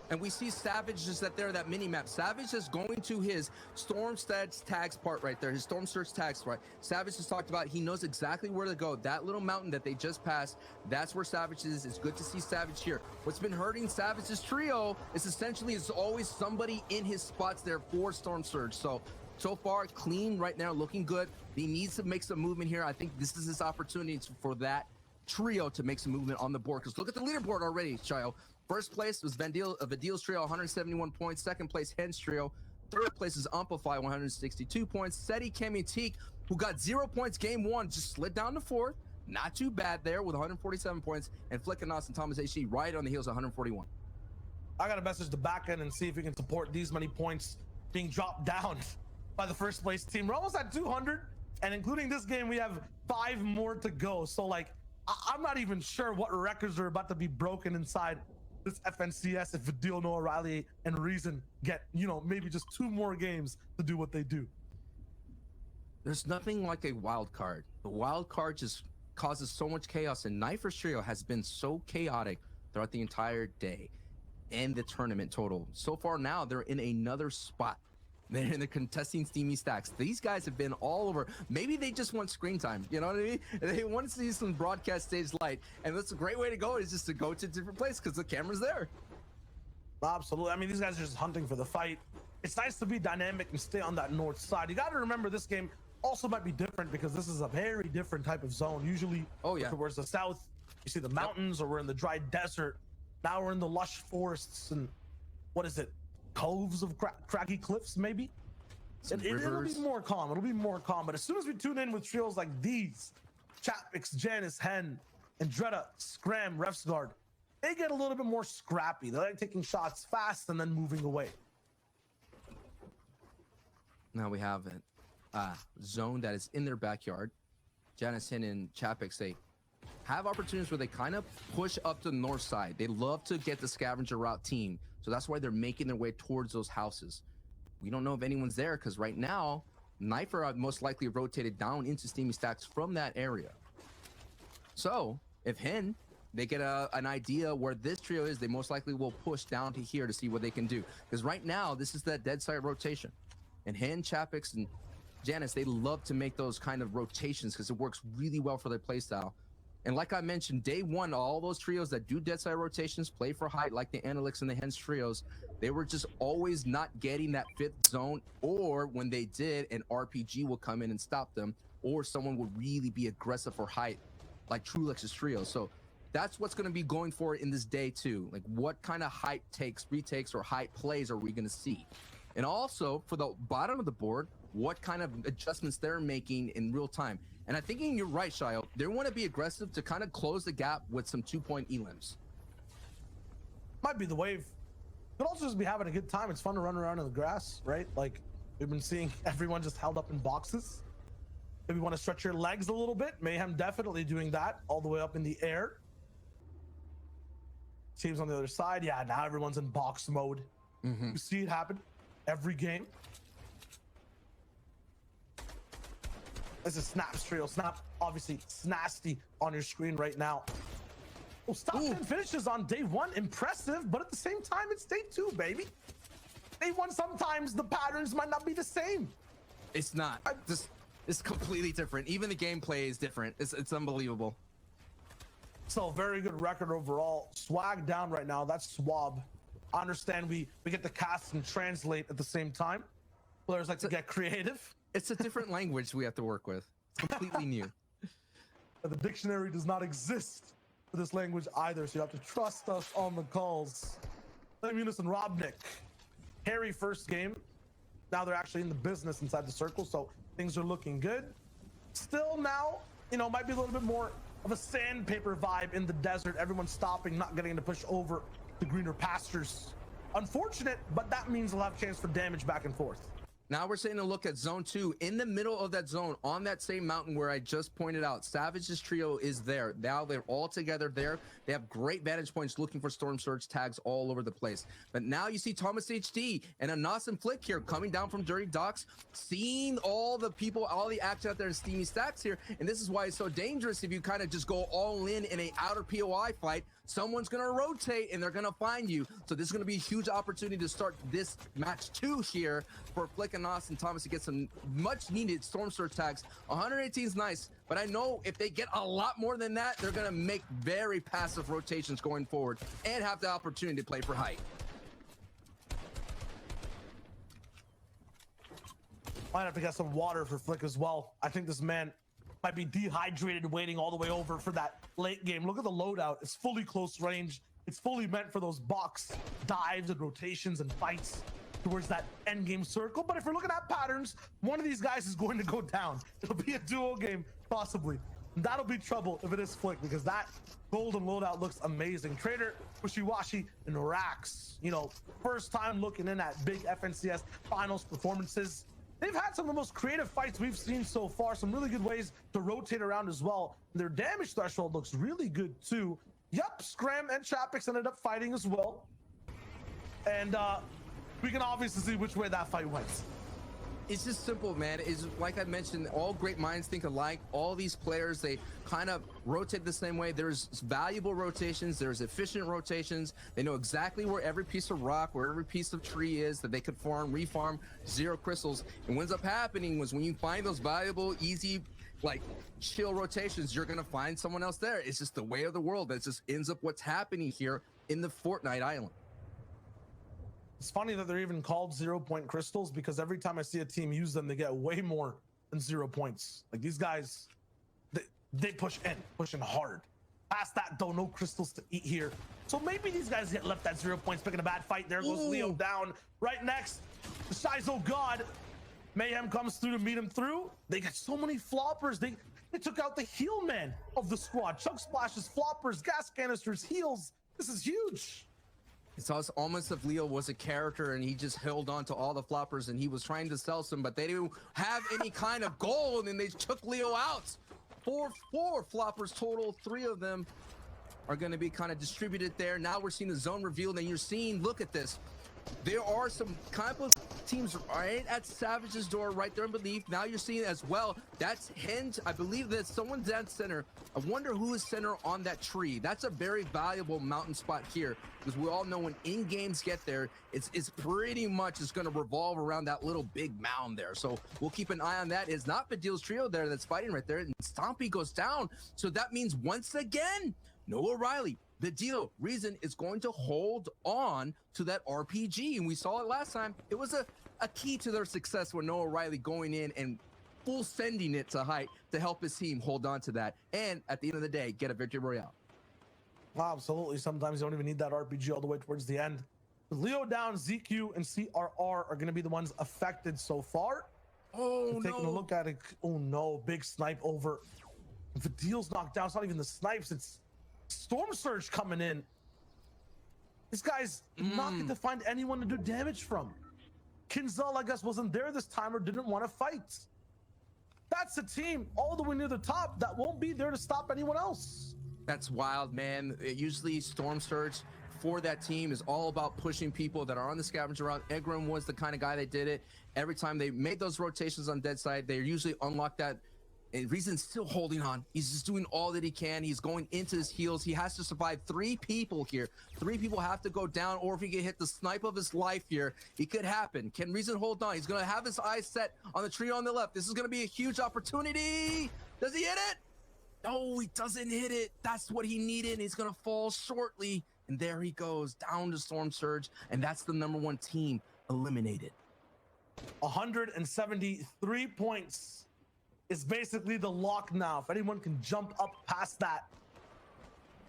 [SPEAKER 2] And we see Savage just that mini map. Savage is going to his Storm Stats tags part right there, his Storm Search tags right. Savage has talked about, he knows exactly where to go. That little mountain that they just passed, that's where Savage is. It's good to see Savage here. What's been hurting Savage's trio is essentially is always somebody in his spots there for Storm Surge. So far, clean right now, looking good. He needs to make some movement here. I think this is his opportunity for that trio to make some movement on the board. Because look at the leaderboard already, Shio. First place was Vandil's trio, 171 points. Second place, Hen's trio. Third place is Amplify, 162 points. Seti Kamiatik, who got 0 points game one, just slid down to fourth. Not too bad there with 147 points. And Flickanos and Thomas HG right on the heels, 141.
[SPEAKER 1] I got to message the back end and see if we can support these many points being dropped down by the first place team. We're almost at 200, and including this game, we have 5 more to go. So, like, I'm not even sure what records are about to be broken inside this FNCS if Vidil, Noah Riley, and Reason get, you know, maybe just 2 more games to do what they do.
[SPEAKER 2] There's nothing like a wild card. The wild card just causes so much chaos, and Knifer's trio has been so chaotic throughout the entire day and the tournament total. So far now, they're in another spot. They're in the contesting Steamy Stacks. These guys have been all over. Maybe they just want screen time. You know what I mean? They want to see some broadcast stage light. And that's a great way to go, is just to go to a different place because the camera's there.
[SPEAKER 1] Absolutely. I mean, these guys are just hunting for the fight. It's nice to be dynamic and stay on that north side. You got to remember this game also might be different because this is a very different type of zone. Usually, towards the south, you see the mountains, or we're in the dry desert. Now we're in the lush forests and what is it? Coves of craggy cliffs, maybe? It'll be more calm. It'll be more calm. But as soon as we tune in with trios like these, Chapix, Janice, Hen, Andretta, Scram, Refsguard, they get a little bit more scrappy. They like taking shots fast and then moving away.
[SPEAKER 2] Now we have a zone that is in their backyard. Janice, Hen, and Chapix, they have opportunities where they kind of push up to the north side. They love to get the scavenger route team. So that's why they're making their way towards those houses. We don't know if anyone's there because right now, Knifer most likely rotated down into Steamy Stacks from that area. So if Hen, they get an idea where this trio is, they most likely will push down to here to see what they can do. Because right now, this is that dead side rotation. And Hen, Chapix, and Janice, they love to make those kind of rotations because it works really well for their playstyle. And like I mentioned, day one, all those trios that do dead side rotations, play for height, like the Analyx and the Hens trios, they were just always not getting that 5th zone, or when they did, an RPG will come in and stop them, or someone will really be aggressive for height, like Trulex's trio. So that's what's going to be going for in this day too. Like, what kind of height takes, retakes, or height plays are we going to see? And also, for the bottom of the board, what kind of adjustments they're making in real time. And I'm thinking you're right, Shio. They want to be aggressive to kind of close the gap with some 2-point elims.
[SPEAKER 1] Might be the wave. Could also just be having a good time. It's fun to run around in the grass, right? Like, we've been seeing everyone just held up in boxes. Maybe want to stretch your legs a little bit. Mayhem definitely doing that all the way up in the air. Teams on the other side. Yeah, now everyone's in box mode. You see it happen every game. This is Snap's trio. Snap, obviously, Snasty on your screen right now. Well, Stop 10 finishes on day 1. Impressive, but at the same time, it's day 2, baby. Day 1, sometimes the patterns might not be the same.
[SPEAKER 2] It's not. It's completely different. Even the gameplay is different. It's unbelievable.
[SPEAKER 1] So, very good record overall. Swag down right now. That's Swab. I understand we get to cast and translate at the same time. Players like to get creative.
[SPEAKER 2] It's a different language we have to work with. It's completely new.
[SPEAKER 1] But the dictionary does not exist for this language either, so you have to trust us on the calls. Lemunis and Robnik. Harry first game. Now they're actually in the business inside the circle, so things are looking good. Still now, you know, might be a little bit more of a sandpaper vibe in the desert. Everyone's stopping, not getting to push over the greener pastures. Unfortunate, but that means they'll have a chance for damage back and forth.
[SPEAKER 2] Now we're taking a look at zone 2. In the middle of that zone, on that same mountain where I just pointed out, Savage's trio is there. Now they're all together there. They have great vantage points looking for Storm Surge tags all over the place. But now you see Thomas HD and a Nas and Flick here coming down from Dirty Docks, seeing all the people, all the action out there in Steamy Stacks here. And this is why it's so dangerous if you kind of just go all in a outer POI fight. Someone's going to rotate and they're going to find you. So this is going to be a huge opportunity to start this match 2 here for Flick and Nos and Thomas to get some much needed Storm Surge tags. 118 is nice, but I know if they get a lot more than that, they're going to make very passive rotations going forward and have the opportunity to play for height.
[SPEAKER 1] Might have to get some water for Flick as well. I think this man might be dehydrated waiting all the way over for that late game. Look at the loadout. It's fully close range. It's fully meant for those box dives and rotations and fights towards that end game circle. But if we're looking at patterns, one of these guys is going to go down. It'll be a duo game, possibly. And that'll be trouble if it is Flick, because that golden loadout looks amazing. Trader, Wishiwashi, and Rax, you know, first time looking in at big FNCS finals performances. They've had some of the most creative fights we've seen so far. Some really good ways to rotate around as well. Their damage threshold looks really good too. Yep, Scram and Chapix ended up fighting as well. And we can obviously see which way that fight went.
[SPEAKER 2] It's just simple, man. It's like I mentioned, all great minds think alike. All these players, they kind of rotate the same way. There's valuable rotations, there's efficient rotations. They know exactly where every piece of rock, where every piece of tree is that they could farm, refarm, 0 crystals. And what ends up happening was when you find those valuable, easy, like chill rotations, you're gonna find someone else there. It's just the way of the world. That just ends up what's happening here in the Fortnite island.
[SPEAKER 1] It's funny that they're even called 0-point crystals, because every time I see a team use them, they get way more than 0 points. Like these guys, they push in hard. Past that though, no crystals to eat here. So maybe these guys get left at 0 points, picking a bad fight. There goes Leo down. Right next, the Shizo God. Mayhem comes through to meet him through. They got so many floppers. They took out the heal man of the squad. Chug splashes, floppers, gas canisters, heals. This is huge.
[SPEAKER 2] It's almost if Leo was a character and he just held on to all the floppers and he was trying to sell some, but they didn't have any kind of gold and they took Leo out. Four floppers total. 3 of them are going to be kind of distributed there. Now we're seeing the zone revealed and you're seeing, look at this. There are some kind of teams right at Savage's door right there in Belief. Now you're seeing as well. That's Henge. I believe that someone's at center. I wonder who is center on that tree. That's a very valuable mountain spot here, because we all know when in-games get there, it's pretty much is going to revolve around that little big mound there. So we'll keep an eye on that. It's not Badil's trio there that's fighting right there. And Stompy goes down. So that means once again, Noah Riley, the deal reason is going to hold on to that RPG, and we saw it last time. It was a key to their success when Noah Riley going in and full sending it to height to help his team hold on to that, and at the end of the day get a victory royale.
[SPEAKER 1] Absolutely. Sometimes you don't even need that RPG all the way towards the end. Leo down, ZQ and CRR are going to be the ones affected so far.
[SPEAKER 2] Oh,
[SPEAKER 1] taking a look at it. Oh no, big snipe over. If the deal's knocked down, it's not even the snipes, it's Storm Surge coming in. This guy's not going to find anyone to do damage from. Kinzel, I guess, wasn't there this time or didn't want to fight. That's a team all the way near the top that won't be there to stop anyone else.
[SPEAKER 2] That's wild, man. Usually Storm Surge for that team is all about pushing people that are on the scavenger route. Egram was the kind of guy that did it. Every time they made those rotations on dead side, they usually unlock that. And Reason's still holding on. He's just doing all that he can. He's going into his heals. He has to survive 3 people here. 3 people have to go down, or if he can hit the snipe of his life here, it could happen. Can Reason hold on? He's going to have his eyes set on the tree on the left. This is going to be a huge opportunity. Does he hit it? No, he doesn't hit it. That's what he needed. He's going to fall shortly. And there he goes, down to Storm Surge. And that's the #1 team eliminated.
[SPEAKER 1] 173 points. Is basically the lock now. If anyone can jump up past that,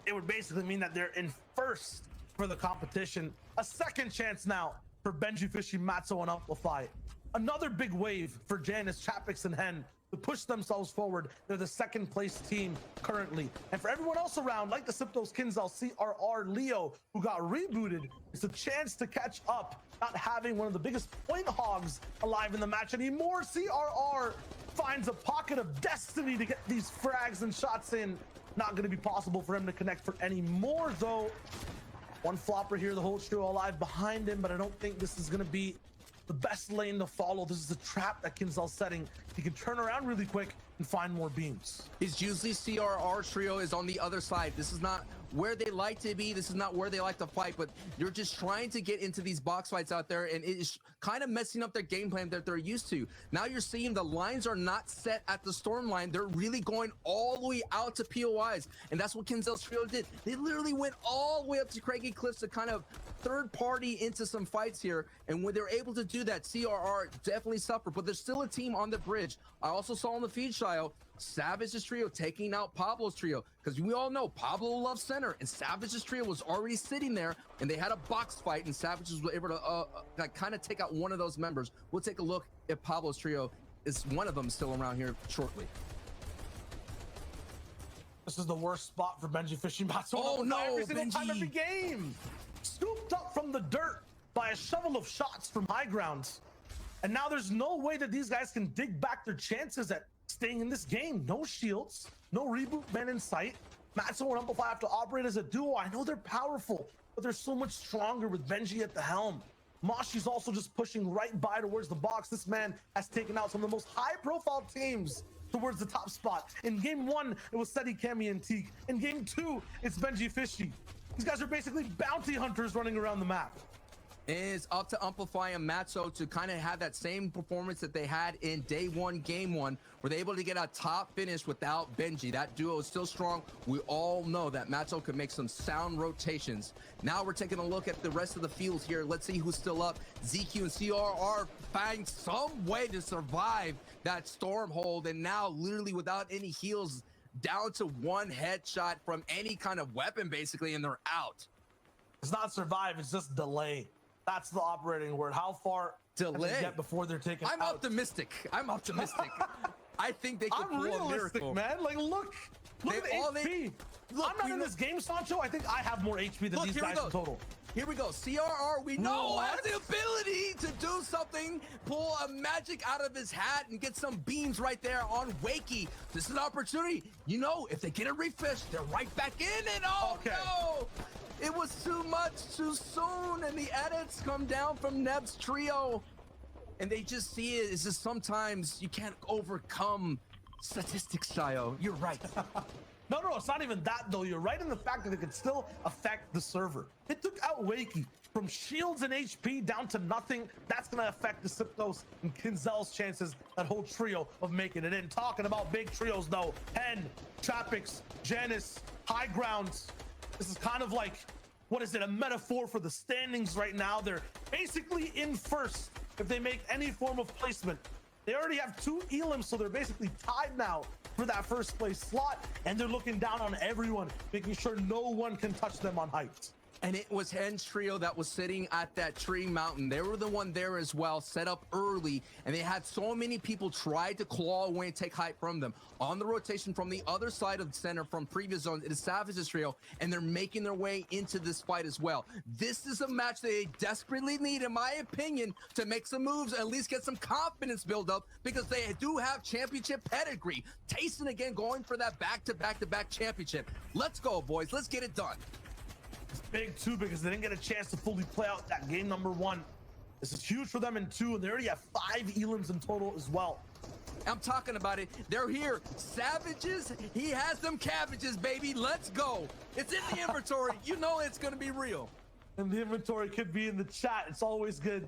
[SPEAKER 1] it would basically mean that they're in first for the competition. A second chance now for Benji Fishy, Matzo, and Amplify. Another big wave for Janice, Chapix, and Hen to push themselves forward. They're the 2nd place team currently. And for everyone else around, like the Siptos, Kinzel, CRR, Leo, who got rebooted, it's a chance to catch up, not having one of the biggest point hogs alive in the match anymore. CRR finds a pocket of destiny to get these frags and shots in. Not going to be possible for him to connect for any more, though. One flopper here, the whole trio alive behind him, but I don't think this is going to be the best lane to follow. This is a trap that Kinzel's setting. He can turn around really quick and find more beams.
[SPEAKER 2] His usually CRR trio is on the other side. This is not where they like to be. This is not where they like to fight, but you're just trying to get into these box fights out there, and it is kind of messing up their game plan that they're used to. Now you're seeing the lines are not set at the storm line. They're really going all the way out to POIs, and that's what Kinzel's trio did. They literally went all the way up to Craggy Cliffs to kind of third party into some fights here, and when they're able to do that, CRR definitely suffer, but there's still a team on the bridge. I also saw on the feed, Shio, Savage's trio taking out Pablo's trio, because we all know Pablo loves center, and Savage's trio was already sitting there, and they had a box fight, and Savage was able to kind of take out one of those members. We'll take a look if Pablo's trio is one of them still around here shortly.
[SPEAKER 1] This is the worst spot for Benji fishing bots.
[SPEAKER 2] Oh no,
[SPEAKER 1] every single time,
[SPEAKER 2] Benji.
[SPEAKER 1] every game. Scooped up from the dirt by a shovel of shots from high grounds. And now there's no way that these guys can dig back their chances at staying in this game. No shields, no reboot men in sight. Matzo and Amplify have to operate as a duo. I know they're powerful, but they're so much stronger with Benji at the helm. Moshi's also just pushing right by towards the box. This man has taken out some of the most high-profile teams towards the top spot. In game 1, it was Seti, Cammy, and Teak. In game 2, it's Benji Fishy. These guys are basically bounty hunters running around the map.
[SPEAKER 2] It's up to Amplify and Matzo to kind of have that same performance that they had in day 1, game 1, where they're able to get a top finish without Benji. That duo is still strong. We all know that Matzo could make some sound rotations. Now we're taking a look at the rest of the field here. Let's see who's still up. ZQ and CRR find some way to survive that stormhold, and now literally without any heals, down to one headshot from any kind of weapon basically, and they're out.
[SPEAKER 1] It's not survive, it's just delay. That's the operating word. How far can they
[SPEAKER 2] Delay.
[SPEAKER 1] get before they're taken
[SPEAKER 2] I'm
[SPEAKER 1] out?
[SPEAKER 2] optimistic. I think they could
[SPEAKER 1] I'm
[SPEAKER 2] pull a
[SPEAKER 1] realistic,
[SPEAKER 2] miracle.
[SPEAKER 1] man. Like, look at the HP.
[SPEAKER 2] Look,
[SPEAKER 1] I'm not
[SPEAKER 2] we
[SPEAKER 1] in
[SPEAKER 2] know-
[SPEAKER 1] this game, Sancho. I think I have more HP than
[SPEAKER 2] Look,
[SPEAKER 1] these
[SPEAKER 2] here we
[SPEAKER 1] guys
[SPEAKER 2] go.
[SPEAKER 1] in total.
[SPEAKER 2] Here we go. CRR, we know,
[SPEAKER 1] What?
[SPEAKER 2] has the ability to do something, pull a magic out of his hat and get some beams right there on Wakey. This is an opportunity. You know, if they get a refish, they're right back in, and oh
[SPEAKER 1] Okay.
[SPEAKER 2] no! It was too much too soon, and the edits come down from Neb's trio. And they just see it. It's just sometimes you can't overcome statistics, Shayo. You're right.
[SPEAKER 1] No, it's not even that, though. You're right in the fact that it could still affect the server. It took out Wakey from shields and HP down to nothing. That's going to affect the Siptos and Kinzel's chances, that whole trio, of making it in. Talking about big trios, though. Hen, Chapix, Janice, High Grounds. This is kind of like, what is it, a metaphor for the standings right now. They're basically in first if they make any form of placement. They already have 2 elims, so they're basically tied now for that first place slot, and they're looking down on everyone, making sure no one can touch them on height.
[SPEAKER 2] And it was Hen's trio that was sitting at that tree mountain. They were the one there as well, set up early, and they had so many people try to claw away and take height from them. On the rotation from the other side of the center from previous zones, it is Savage's trio, and they're making their way into this fight as well. This is a match they desperately need, in my opinion, to make some moves, at least get some confidence build up, because they do have championship pedigree. Tayson again going for that back-to-back-to-back championship. Let's go, boys. Let's get it done.
[SPEAKER 1] It's big, too, because they didn't get a chance to fully play out that game number 1. This is huge for them in 2, and they already have 5 elims in total as well.
[SPEAKER 2] I'm talking about it. They're here. Savages, he has them cabbages, baby. Let's go. It's in the inventory. You know it's going to be real.
[SPEAKER 1] And the inventory could be in the chat. It's always good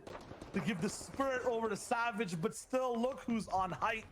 [SPEAKER 1] to give the spirit over to Savage, but still, look who's on height.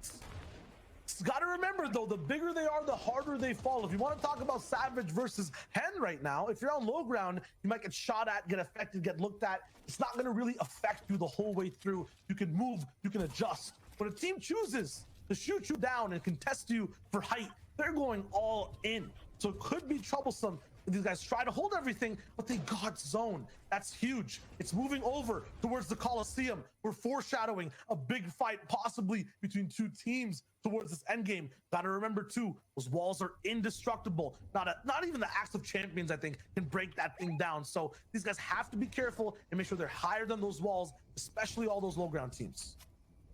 [SPEAKER 1] Got to remember, though, the bigger they are, the harder they fall. If you want to talk about Savage versus Hen right now, if you're on low ground, you might get shot at, get affected, get looked at. It's not going to really affect you the whole way through. You can move, you can adjust. When a team chooses to shoot you down and contest you for height, they're going all in. So it could be troublesome. These guys try to hold everything, but they got zone. That's huge. It's moving over towards the Coliseum. We're foreshadowing a big fight, possibly between 2 teams towards this endgame. Gotta remember, too, those walls are indestructible. Not even the Acts of Champions, I think, can break that thing down. So these guys have to be careful and make sure they're higher than those walls, especially all those low ground teams.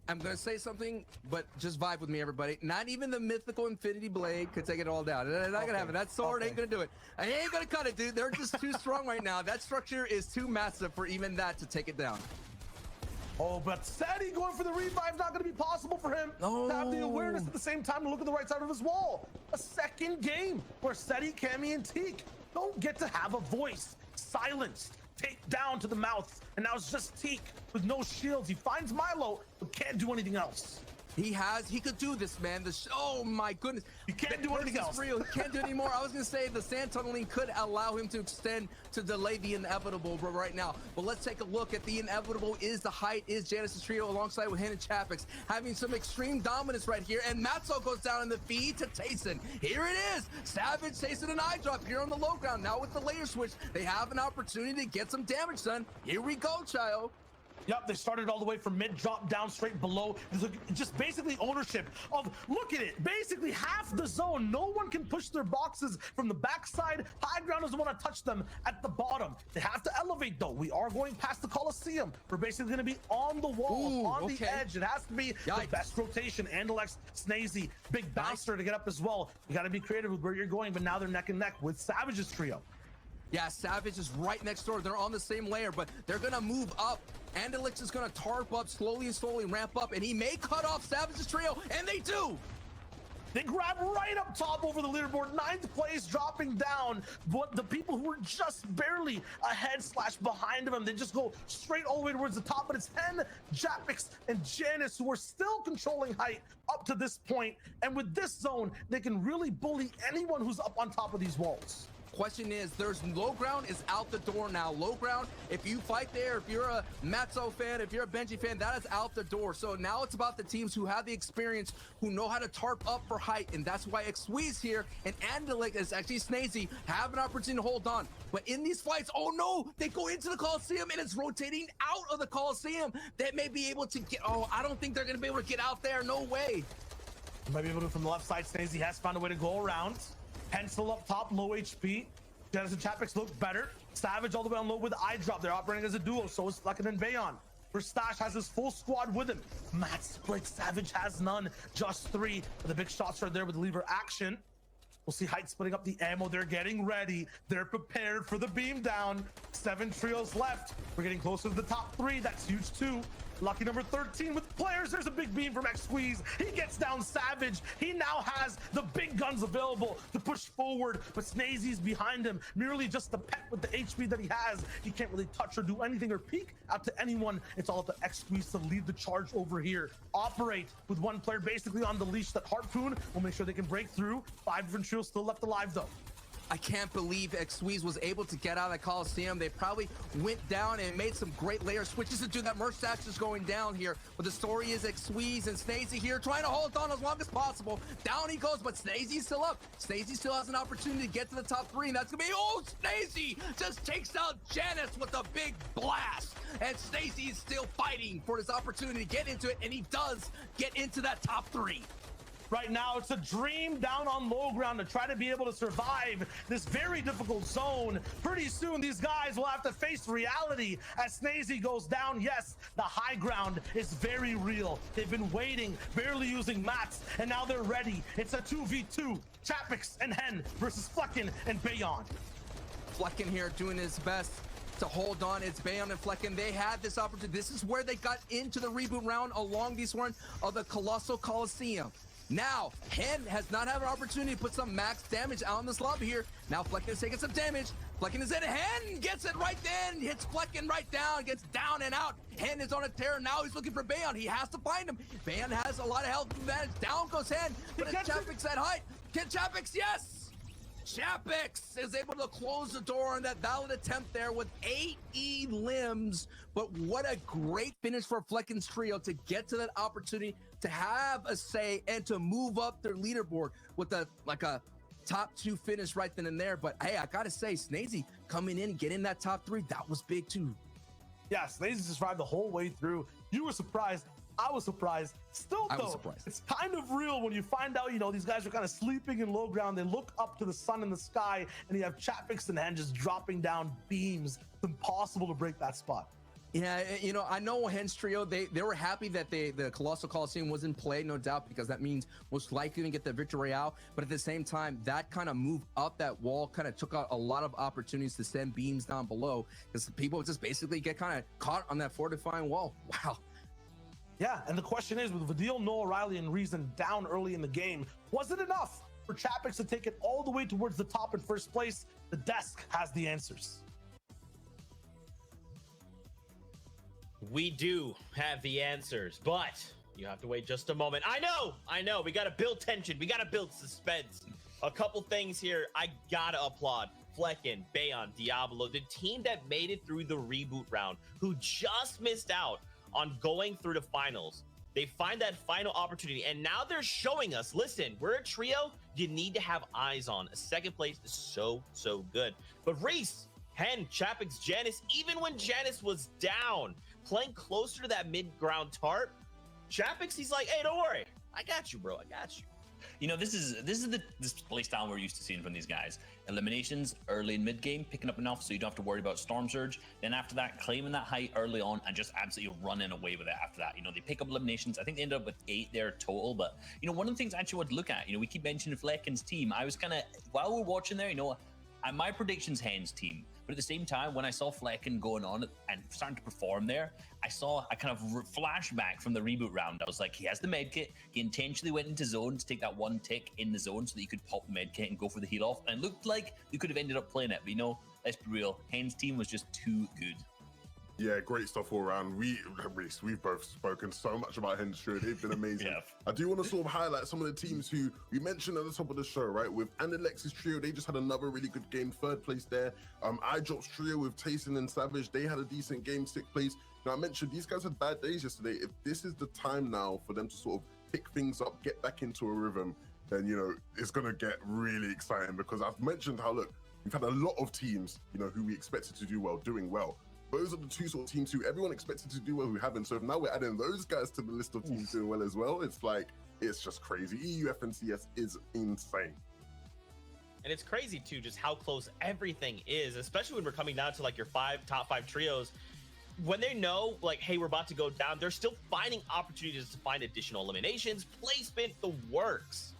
[SPEAKER 2] I'm going to say something, but just vibe with me, everybody. Not even the mythical Infinity Blade could take it all down. They're not going to have it. That sword ain't going to do it. I ain't going to cut it, dude. They're just too strong right now. That structure is too massive for even that to take it down.
[SPEAKER 1] Oh, but Seti going for the revive, not going to be possible for him to have the awareness at the same time to look at the right side of his wall. A second game where Seti, Cammy, and Teak don't get to have a voice. Silenced, take down to the mouth, and now it's just Teak with no shields. He finds Milo, but can't do anything else.
[SPEAKER 2] He could do this, man. Oh my goodness.
[SPEAKER 1] You can't do anything else.
[SPEAKER 2] Real. He can't do it anymore. I was gonna say the sand tunneling could allow him to extend to delay the inevitable, but right now. But let's take a look at the inevitable. Is the height, is Janice's trio alongside with Hen and Chapix having some extreme dominance right here, and Matzo goes down in the feed to Tayson. Here it is. Savage, Tayson, and eye drop here on the low ground. Now with the layer switch, they have an opportunity to get some damage done. Here we go, Chayo.
[SPEAKER 1] Yep, they started all the way from mid, drop down straight below. Just basically ownership of, look at it, basically half the zone. No one can push their boxes from the backside. High ground doesn't want to touch them at the bottom. They have to elevate though. We are going past the Coliseum. We're basically going to be on the wall, on the edge. It has to be the best rotation. Andalex, Snazy, big bouncer to get up as well. You got to be creative with where you're going, but now they're neck and neck with Savage's trio.
[SPEAKER 2] Yeah, Savage is right next door. They're on the same layer, but they're gonna move up. Andalix is gonna tarp up, slowly ramp up, and he may cut off Savage's trio, and they do!
[SPEAKER 1] They grab right up top over the leaderboard, 9th place, dropping down. But the people who were just barely ahead / behind them, they just go straight all the way towards the top. But it's Hen, Japix, and Janice who are still controlling height up to this point. And with this zone, they can really bully anyone who's up on top of these walls.
[SPEAKER 2] Question is, there's low ground is out the door now. Low ground, if you fight there, if you're a Matzo fan, if you're a Benji fan, that is out the door. So now it's about the teams who have the experience, who know how to tarp up for height, and that's why Xweez here and Andalik is actually Snazy have an opportunity to hold on. But in these fights, oh no, they go into the Coliseum and it's rotating out of the Coliseum. They may be able to get, I don't think they're gonna be able to get out there, no way.
[SPEAKER 1] You might be able to from the left side. Snazy has found a way to go around. Pencil up top, low HP. Janice and Chapix look better. Savage all the way on low with the eye drop. They're operating as a duo, so is Flecken and Bayon. Stash has his full squad with him. Matt split, Savage has none. Just 3. The big shots are there with lever action. We'll see height splitting up the ammo. They're getting ready. They're prepared for the beam down. 7 trios left. We're getting closer to the top 3. That's huge too. Lucky number 13 with players. There's a big beam from Xweez. He gets down Savage. He now has the big guns available to push forward, but Snazy's behind him. Merely just the pet with the HP that he has. He can't really touch or do anything or peek out to anyone. It's all up to Xweez to lead the charge over here. Operate with one player basically on the leash. That Harpoon will make sure they can break through. 5 different trios still left alive though.
[SPEAKER 2] I can't believe Xweez was able to get out of the Coliseum. They probably went down and made some great layer switches to do that. Merch Stash is going down here. But the story is Xweez and Snazy here trying to hold on as long as possible. Down he goes, but Snazy's still up. Snazy still has an opportunity to get to the top 3, and that's gonna be, Snazy just takes out Janice with a big blast. And Snazy is still fighting for this opportunity to get into it, and he does get into that top 3.
[SPEAKER 1] Right now, it's a dream down on low ground to try to be able to survive this very difficult zone. Pretty soon, these guys will have to face reality as Snazy goes down. Yes, the high ground is very real. They've been waiting, barely using mats, and now they're ready. It's a 2v2. Chapix and Hen versus Flecken and Bayon.
[SPEAKER 2] Flecken here doing his best to hold on. It's Bayon and Flecken. They had this opportunity. This is where they got into the reboot round along these horns of the Colossal Coliseum. Now, Hen has not had an opportunity to put some max damage out in this lobby here. Now Flecken is taking some damage. Flecken is in. Hen gets it right then. Hits Flecken right down. Gets down and out. Hen is on a tear. Now he's looking for Bayon. He has to find him. Bayon has a lot of health advantage. Down goes Hen. But it's Chapix at height. Can Chapix? Yes! Chapix is able to close the door on that valid attempt there with 8 limbs. But what a great finish for Flecken's trio to get to that opportunity to have a say and to move up their leaderboard with a top 2 finish right then and there. But hey, I gotta say, Snazy coming in, getting that top 3, that was big too.
[SPEAKER 1] Yeah, Snazy survived the whole way through. You were surprised. I was surprised. Still, though, it's kind of real when you find out, these guys are kind of sleeping in low ground. They look up to the sun in the sky, and you have Chapix and Hen just dropping down beams. It's impossible to break that spot.
[SPEAKER 2] Yeah, I know Hen's trio, they were happy that the Colossal Coliseum was in play, no doubt, because that means most likely to get the victory out. But at the same time, that kind of move up that wall kind of took out a lot of opportunities to send beams down below, because people just basically get kind of caught on that fortifying wall. Wow.
[SPEAKER 1] Yeah, and the question is, with Vidil, Noah, Riley, and Reason down early in the game, was it enough for Chapix to take it all the way towards the top in first place? The desk has the answers.
[SPEAKER 3] We do have the answers, but You have to wait just a moment. I know. We got to build tension. We got to build suspense. A couple things here I got to applaud. Flecken, Bayon, Diablo, the team that made it through the reboot round, who just missed out on going through the finals. They find that final opportunity, and now they're showing us, listen, we're a trio you need to have eyes on. A second place is so good. But Reese, Hen, Chapix, Janice, even when Janice was down, playing closer to that mid-ground tarp, Chapix, he's like, hey, don't worry. I got you, bro. I got you.
[SPEAKER 4] You know, this is this play style we're used to seeing from these guys. Eliminations early and mid game, picking up enough so you don't have to worry about Storm Surge. Then after that, claiming that height early on and just absolutely running away with it after that. You know, they pick up eliminations. I think they ended up with 8 there total. But, you know, one of the things I actually want to look at, you know, we keep mentioning Flecken's team. I was kind of, while we're watching there, you know, my prediction's Hen's team. But at the same time, when I saw Flecken going on and starting to perform there, I saw a kind of flashback from the reboot round. I was like, he has the medkit. He intentionally went into zone to take that one tick in the zone so that you could pop the medkit and go for the heal off. And it looked like you could have ended up playing it. But, you know, let's be real. Hen's team was just too good.
[SPEAKER 5] Yeah, great stuff all around. We've both spoken so much about Hen's trio. They've been amazing.
[SPEAKER 4] Yeah.
[SPEAKER 5] I do want to sort of highlight some of the teams who we mentioned at the top of the show, right? With Anilex's trio, they just had another really good game, 3rd place there. iDrop's trio with Tayson and Savage, they had a decent game, 6th place. Now, I mentioned these guys had bad days yesterday. If this is the time now for them to sort of pick things up, get back into a rhythm, then, you know, it's going to get really exciting because I've mentioned how, look, we've had a lot of teams, you know, who we expected to do well, doing well. Those are the 2 sort of teams who everyone expected to do well who haven't. So if now we're adding those guys to the list of teams doing well as well, it's like, it's just crazy. EU FNCS is insane.
[SPEAKER 3] And it's crazy too, just how close everything is, especially when we're coming down to like your top 5 trios. When they know, like, hey, we're about to go down, they're still finding opportunities to find additional eliminations, placement, the works.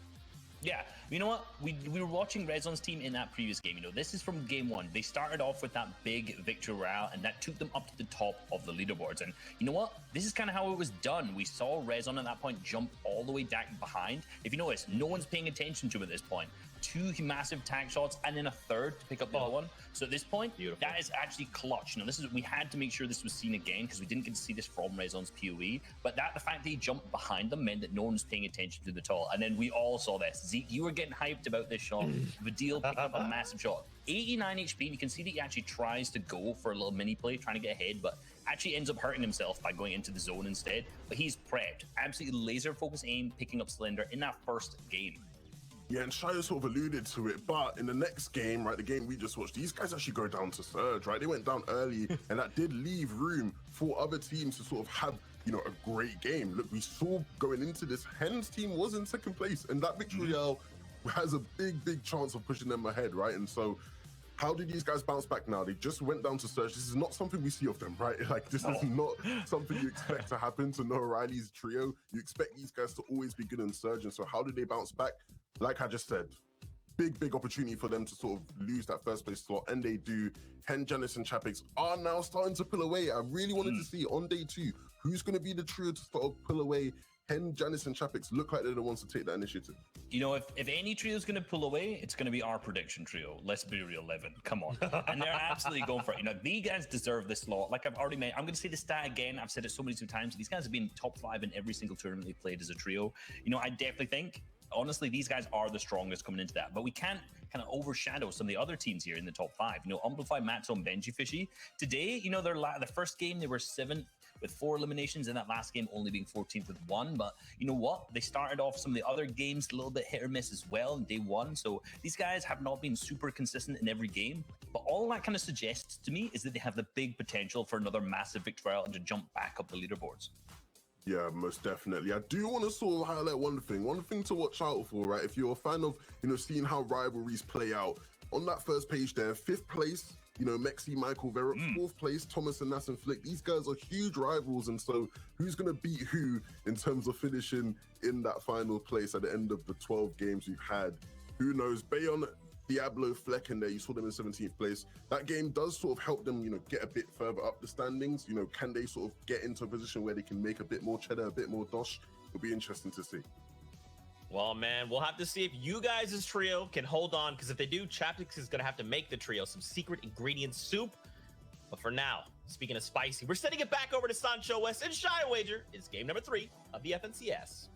[SPEAKER 4] Yeah, you know what? We were watching Rezon's team in that previous game. You know, this is from game 1. They started off with that big victory royale, and that took them up to the top of the leaderboards. And you know what? This is kind of how it was done. We saw Rezon at that point jump all the way back behind. If you notice, no one's paying attention to him at this point. 2 massive tag shots and then a 3rd to pick up the other one. So at this point, that is actually clutch. You know, we had to make sure this was seen again because we didn't get to see this from Rezon's PoE. But the fact that he jumped behind them meant that no one was paying attention to the tall. And then we all saw this. Zeke, you were getting hyped about this shot. Vidil picked up a massive shot. 89 HP, and you can see that he actually tries to go for a little mini play, trying to get ahead, but actually ends up hurting himself by going into the zone instead. But he's prepped. Absolutely laser focus aim, picking up Slender in that first game.
[SPEAKER 5] Yeah, and Shia sort of alluded to it, but in the next game, right, the game we just watched, these guys actually go down to Surge, right? They went down early, and that did leave room for other teams to sort of have, you know, a great game. Look, we saw going into this, Hen's team was in 2nd place, and that victory has a big chance of pushing them ahead, right? And so, how do these guys bounce back now? They just went down to Surge. This is not something we see of them, right? Like, this is not something you expect to happen to Noah Riley's trio. You expect these guys to always be good in Surge, and so how do they bounce back? Like I just said, big opportunity for them to sort of lose that 1st place slot, and they do. Hen, Janice, and Chapix are now starting to pull away. I really wanted to see on day 2 who's going to be the trio to sort of pull away. Hen, Janice, and Chapix look like they're the ones to take that initiative.
[SPEAKER 4] You know, if any trio is going to pull away, it's going to be our prediction trio. Let's be real, Levin. Come on. And they're absolutely going for it. You know, these guys deserve this slot. Like I've already made, I'm going to say the stat again. I've said it so many times. These guys have been top 5 in every single tournament they played as a trio. You know, I definitely think, honestly, these guys are the strongest coming into that. But we can't kind of overshadow some of the other teams here in the top 5. You know, Amplify, Matzo, and Benji Fishy. Today, you know, the first game, they were 7th with 4 eliminations, and that last game only being 14th with 1. But you know what? They started off some of the other games a little bit hit or miss as well in day 1. So these guys have not been super consistent in every game. But all that kind of suggests to me is that they have the big potential for another massive victory and to jump back up the leaderboards.
[SPEAKER 5] Yeah, most definitely. I do want to sort of highlight one thing to watch out for, right? If you're a fan of, you know, seeing how rivalries play out, on that first page there, 5th place, you know, Mexi, Michael Verup, 4th place, Thomas and Nas and Flick. These guys are huge rivals, and so who's going to beat who in terms of finishing in that final place at the end of the 12 games we've had? Who knows? Bayon, Diablo, Fleck in there, you saw them in 17th place. That game does sort of help them, you know, get a bit further up the standings. You know, can they sort of get into a position where they can make a bit more cheddar, a bit more dosh? It'll be interesting to see.
[SPEAKER 3] Well, man, we'll have to see if you guys' trio can hold on, because if they do, Chapix is going to have to make the trio some secret ingredient soup. But for now, speaking of spicy, we're sending it back over to Sancho West and Shy Wager. It's game number 3 of the FNCS.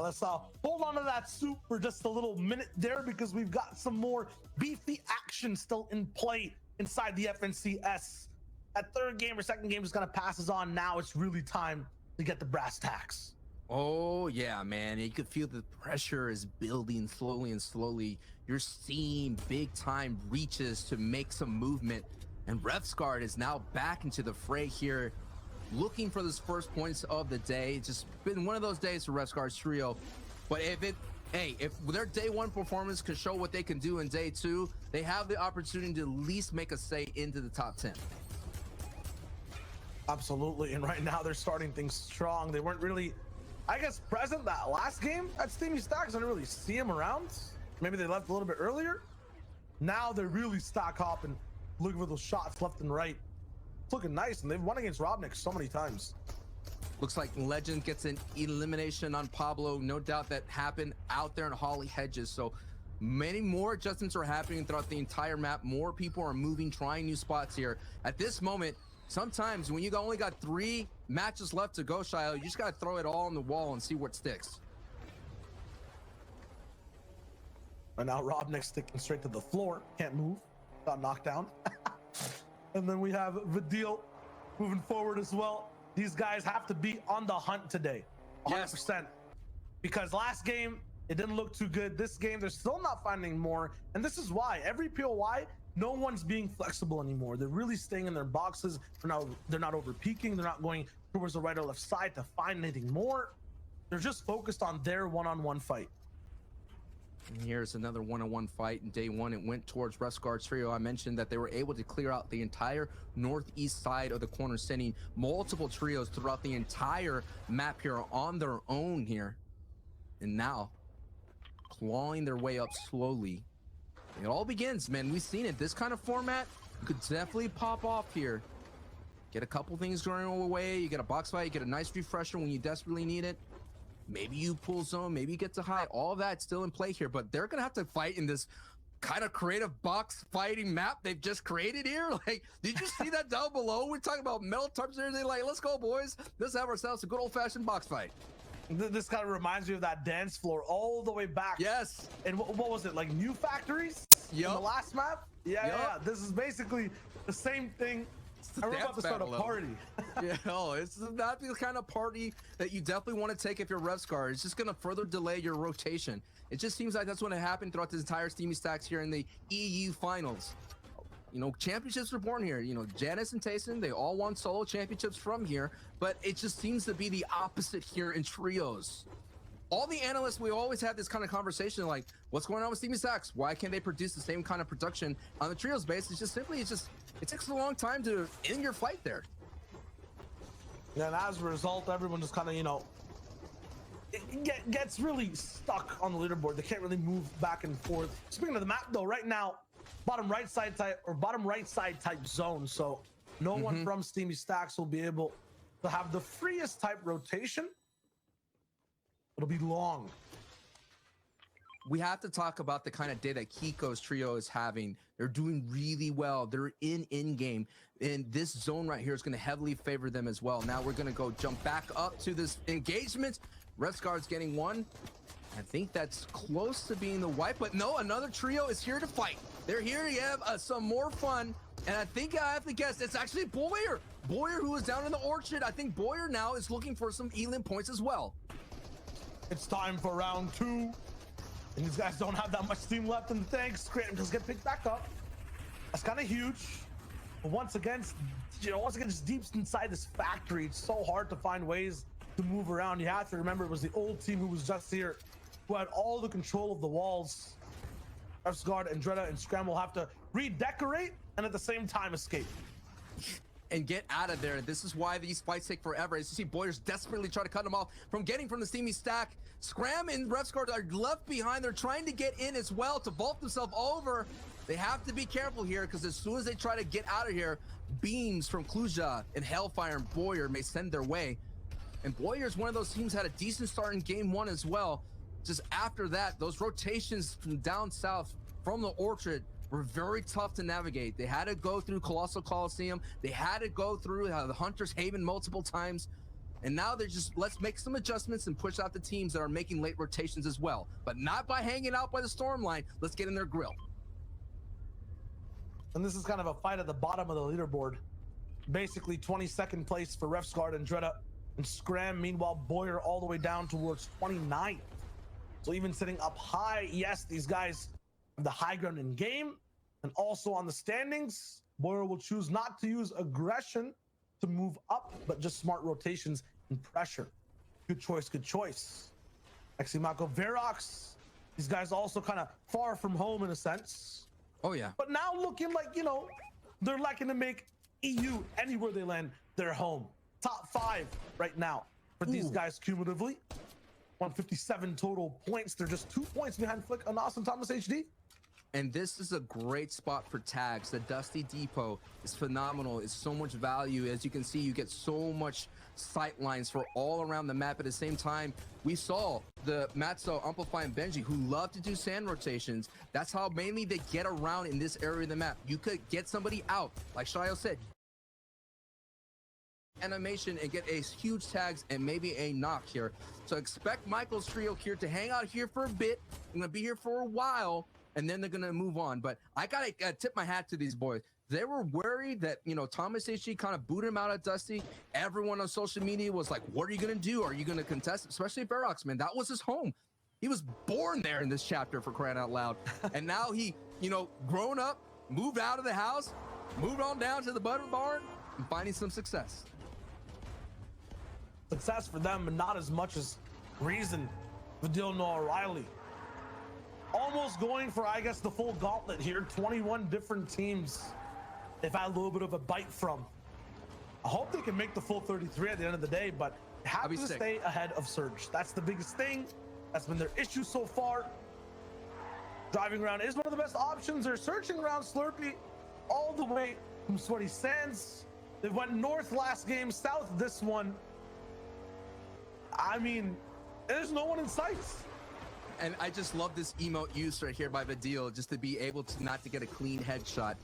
[SPEAKER 1] Let's hold on to that soup for just a little minute there, because we've got some more beefy action still in play inside the FNCS. That third game or second game just kind of passes on. Now it's really time to get the brass tacks.
[SPEAKER 2] Oh yeah, man, you could feel the pressure is building slowly and slowly. You're seeing big time reaches to make some movement, and Refsguard is now back into the fray here, looking for those first points of the day. It's just been one of those days for Refsguard's trio. But if their day one performance can show what they can do in day two, they have the opportunity to at least make a say into the top 10.
[SPEAKER 1] Absolutely, and right now they're starting things strong. They weren't really, I guess, present that last game at Steamy Stacks. I didn't really see them around. Maybe they left a little bit earlier. Now they're really stock hopping, looking for those shots left and right. It's looking nice, and they've won against Robnik so many times.
[SPEAKER 2] Looks like Legend gets an elimination on Pablo. No doubt that happened out there in Holly Hedges. So many more adjustments are happening throughout the entire map. More people are moving, trying new spots here. At this moment, sometimes when you only got 3 matches left to go, Shiloh, you just got to throw it all on the wall and see what sticks.
[SPEAKER 1] Right now, Robnik's sticking straight to the floor. Can't move. Got knocked down. And then we have Vidil moving forward as well. These guys have to be on the hunt today, 100%. Yes. Because last game, it didn't look too good. This game, they're still not finding more. And this is why. Every POY, no one's being flexible anymore. They're really staying in their boxes. They're not over peaking. They're not going towards the right or left side to find anything more. They're just focused on their one-on-one fight.
[SPEAKER 2] And here's another one-on-one fight in day one. It went towards Refsguard's trio. I mentioned that they were able to clear out the entire northeast side of the corner, sending multiple trios throughout the entire map here on their own here. And now, clawing their way up slowly. It all begins, man. We've seen it. This kind of format could definitely pop off here. Get a couple things going away. You get a box fight. You get a nice refresher when you desperately need it. Maybe you pull zone, maybe you get to high. All of that's still in play here, but they're gonna have to fight in this kind of creative box fighting map they've just created here. Like, did you see that down below? We're talking about metal tarps and everything. Like, let's go, boys. Let's have ourselves a good old-fashioned box fight.
[SPEAKER 1] This kind of reminds me of that dance floor all the way back.
[SPEAKER 2] Yes.
[SPEAKER 1] And what was it, like New Factories?
[SPEAKER 2] Yep.
[SPEAKER 1] In the last map? Yeah. This is basically the same thing. We're about to start a party.
[SPEAKER 2] Yeah, no, it's not the kind of party that you definitely want to take if you're Refsguard. It's just going to further delay your rotation. It just seems like that's what happened throughout this entire Steamy Stacks here in the EU finals. You know, championships were born here. You know, Janice and Tayson, they all won solo championships from here, but it just seems to be the opposite here in trios. All the analysts, we always have this kind of conversation like, what's going on with Steamy Stacks? Why can't they produce the same kind of production on the trios base? It's just simply, it takes a long time to end your fight there.
[SPEAKER 1] Yeah, and as a result, everyone just kind of, you know, gets really stuck on the leaderboard. They can't really move back and forth. Speaking of the map, though, right now, bottom right side type zone. So no one from Steamy Stacks will be able to have the freest type rotation. It'll be long.
[SPEAKER 2] We have to talk about the kind of day that Kiko's trio is having. They're doing really well. They're in-game. And this zone right here is going to heavily favor them as well. Now we're going to go jump back up to this engagement. Refsguard's getting one. I think that's close to being the wipe, but no, another trio is here to fight. They're here to have some more fun. And I think I have to guess it's actually Boyer. Boyer, who was down in the orchard. I think Boyer now is looking for some Elim points as well.
[SPEAKER 1] It's time for round 2. And these guys don't have that much steam left in the tank. Scram just get picked back up. That's kind of huge. But once again, just deep inside this factory, it's so hard to find ways to move around. You have to remember it was the old team who was just here, who had all the control of the walls. Refsguard and Dreda and Scram will have to redecorate and at the same time escape.
[SPEAKER 2] And get out of there. This is why these fights take forever. As you see, Boyers desperately try to cut them off from getting from the Steamy Stack. Scram and Refsguard are left behind. They're trying to get in as well to vault themselves over. They have to be careful here because as soon as they try to get out of here, beams from Kluja and Hellfire and Boyer may send their way. And Boyer's one of those teams had a decent start in game 1 as well. Just after that, those rotations from down south from the orchard were very tough to navigate. They had to go through Colossal Coliseum. They had to go through the Hunter's Haven multiple times. And now they're just, let's make some adjustments and push out the teams that are making late rotations as well. But not by hanging out by the storm line. Let's get in their grill.
[SPEAKER 1] And this is kind of a fight at the bottom of the leaderboard. Basically 22nd place for Refsguard and Dreda and Scram. Meanwhile, Boyer all the way down towards 29th. So even sitting up high, yes, these guys have the high ground in game and also on the standings. Boyer will choose not to use aggression to move up, but just smart rotations and pressure. Good choice, good choice. Eximako Verox, these guys also kind of far from home in a sense.
[SPEAKER 2] Oh, yeah.
[SPEAKER 1] But now looking like, you know, they're liking to make EU anywhere they land their home. Top 5 right now for these guys cumulatively. 157 total points. They're just 2 points behind Flick and Austin Thomas HD.
[SPEAKER 2] And this is a great spot for tags. The Dusty Depot is phenomenal. It's so much value. As you can see, you get so much sight lines for all around the map. At the same time, we saw the Matzo, Amplify, and Benji, who love to do sand rotations. That's how mainly they get around in this area of the map. You could get somebody out, like Shayo said, animation and get a huge tags and maybe a knock here. So expect Michael's trio here to hang out here for a bit. I'm gonna be here for a while, and then they're gonna move on. But I gotta tip my hat to these boys. They were worried that, you know, Thomas HG kind of booted him out of Dusty. Everyone on social media was like, what are you gonna do? Are you gonna contest? Especially Ferox, man, that was his home. He was born there in this chapter, for crying out loud. And now he, you know, grown up, moved out of the house, moved on down to the butter barn and finding some success.
[SPEAKER 1] Success for them, but not as much as reason for Dylan O'Reilly. Almost going for, I guess, the full gauntlet here. 21 different teams they've had a little bit of a bite from. I hope they can make the full 33 at the end of the day, but have to stay ahead of Surge. That's the biggest thing. That's been their issue so far. Driving around is one of the best options. They're searching around Slurpee all the way from Sweaty Sands. They went north last game, south this one. I mean, there's no one in sight.
[SPEAKER 2] And I just love this emote use right here by Vadil, just to be able to not to get a clean headshot.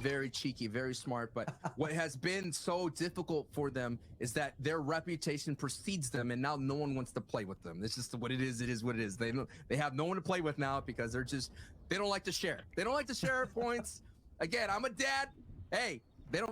[SPEAKER 2] Very cheeky, very smart. But what has been so difficult for them is that their reputation precedes them, and now no one wants to play with them. It's just what it is. It is what it is. They have no one to play with now because they don't like to share. They don't like to share points. Again, I'm a dad. Hey,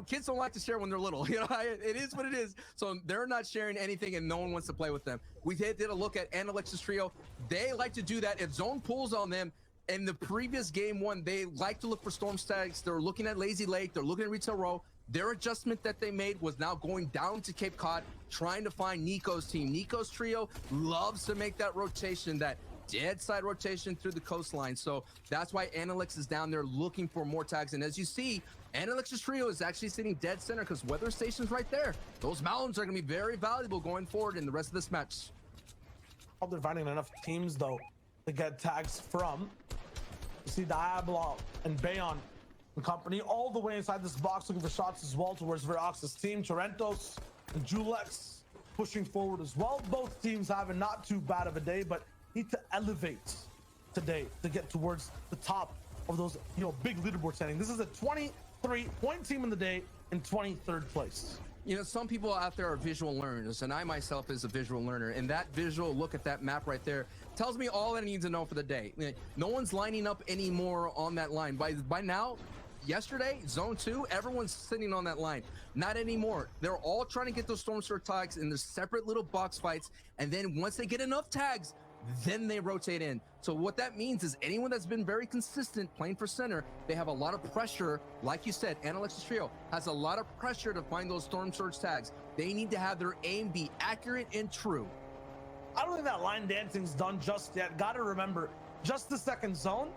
[SPEAKER 2] kids don't like to share when they're little. You know, it is what it is. So they're not sharing anything and no one wants to play with them. We did a look at Analex's trio. They like to do that. If zone pulls on them in the previous game one, they like to look for storm stacks. They're looking at Lazy Lake. They're looking at Retail Row. Their adjustment that they made was now going down to Cape Cod, trying to find Nico's team. Nico's trio loves to make that rotation, that dead side rotation through the coastline. So that's why Analex is down there looking for more tags. And as you see, Analex's trio is actually sitting dead center because weather station's right there. Those mountains are going to be very valuable going forward in the rest of this match.
[SPEAKER 1] Hope they're finding enough teams though to get tags from. You see Diablo and Bayon and company all the way inside this box looking for shots as well towards Verox's team. Torentos and Julex pushing forward as well. Both teams having not too bad of a day, but need to elevate today to get towards the top of those, you know, big leaderboard standing. This is a 23-point team in the day in 23rd place.
[SPEAKER 2] You know, some people out there are visual learners, and I myself is a visual learner, and that visual look at that map right there tells me all I need to know for the day. No one's lining up anymore on that line. By now, yesterday, zone 2, everyone's sitting on that line. Not anymore. They're all trying to get those Storm Surge tags in their separate little box fights, and then once they get enough tags, then they rotate in. So what that means is anyone that's been very consistent playing for center, they have a lot of pressure. Like you said, Analex's trio has a lot of pressure to find those Storm Surge tags. They need to have their aim be accurate and true.
[SPEAKER 1] I don't think that line dancing's done just yet. Gotta remember, just the second zone,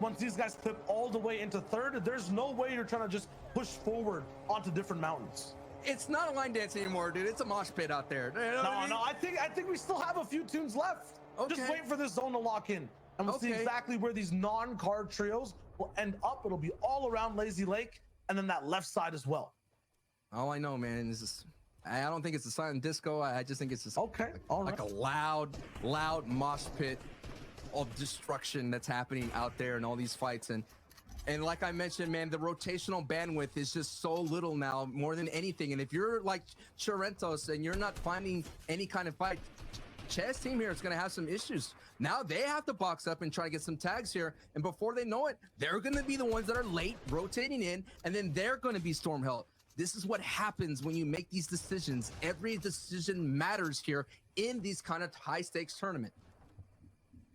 [SPEAKER 1] once these guys clip all the way into third, there's no way you're trying to just push forward onto different mountains.
[SPEAKER 2] It's not a line dance anymore, dude. It's a mosh pit out there. You know what I mean?
[SPEAKER 1] No, I think we still have a few tunes left.
[SPEAKER 2] Okay.
[SPEAKER 1] Just wait for this zone to lock in, and we'll see exactly where these non-card trios will end up. It'll be all around Lazy Lake, and then that left side as well.
[SPEAKER 2] All I know, man, is just, I don't think it's a silent disco. I just think it's just
[SPEAKER 1] all right.
[SPEAKER 2] Like a loud mosh pit of destruction that's happening out there in all these fights. And And like I mentioned, man, the rotational bandwidth is just so little now, more than anything. And if you're like Chirentos and you're not finding any kind of fight, Chess team here is going to have some issues. Now they have to box up and try to get some tags here. And before they know it, they're going to be the ones that are late, rotating in, and then they're going to be storm held. This is what happens when you make these decisions. Every decision matters here in these kind of high stakes tournament.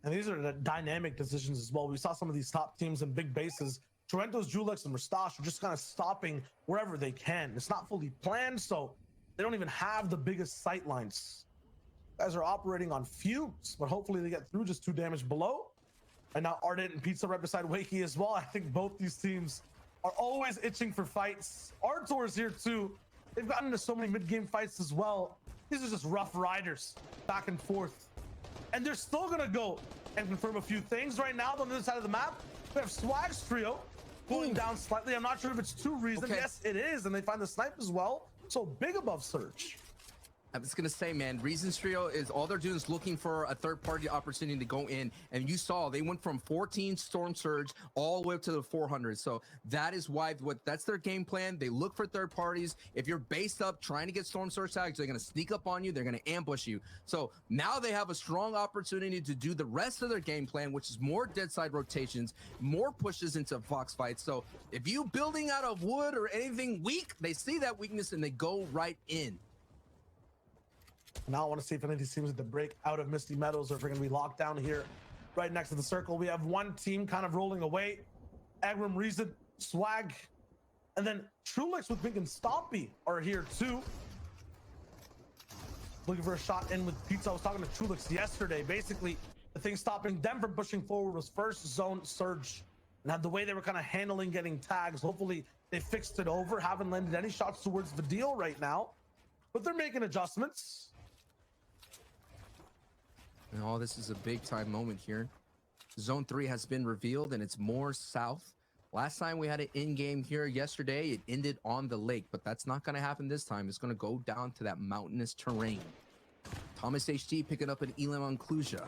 [SPEAKER 1] And these are the dynamic decisions as well. We saw some of these top teams in big bases. Toronto's Julex and Mustache are just kind of stopping wherever they can. It's not fully planned, so they don't even have the biggest sight lines. Guys are operating on fumes, but hopefully they get through. Just 2 damage below. And now Ardent and Pizza right beside Wakey as well. I think both these teams are always itching for fights. Artor's here too. They've gotten into so many mid-game fights as well. These are just rough riders back and forth. And they're still gonna go and confirm a few things right now on the other side of the map. We have Swag's trio going down slightly. I'm not sure if it's 2 reasons.
[SPEAKER 2] Okay.
[SPEAKER 1] Yes, it is. And they find the snipe as well. So big above Surge.
[SPEAKER 2] I was gonna say, man, Reasons Trio is all they're doing is looking for a third-party opportunity to go in, and you saw they went from 14 Storm Surge all the way up to the 400. So that is why that's their game plan. They look for third parties. If you're based up trying to get Storm Surge tags, they're gonna sneak up on you. They're gonna ambush you. So now they have a strong opportunity to do the rest of their game plan, which is more dead side rotations, more pushes into Fox fights. So if you building out of wood or anything weak, they see that weakness and they go right in.
[SPEAKER 1] Now I want to see if any of these teams have to break out of Misty Meadows or if we're going to be locked down here right next to the circle. We have one team kind of rolling away. Agram, Reason, Swag, and then Trulix with Mink and Stompy are here too. Looking for a shot in with Pizza. I was talking to Trulix yesterday. Basically, the thing stopping them from pushing forward was first zone Surge. And the way they were kind of handling getting tags, hopefully they fixed it over. Haven't landed any shots towards the deal right now, but they're making adjustments.
[SPEAKER 2] And all this is a big time moment here. Zone 3 has been revealed and it's more south. Last time we had an in-game here yesterday, it ended on the lake, but that's not going to happen this time. It's going to go down to that mountainous terrain. Thomas HT picking up an Elam on Cluja.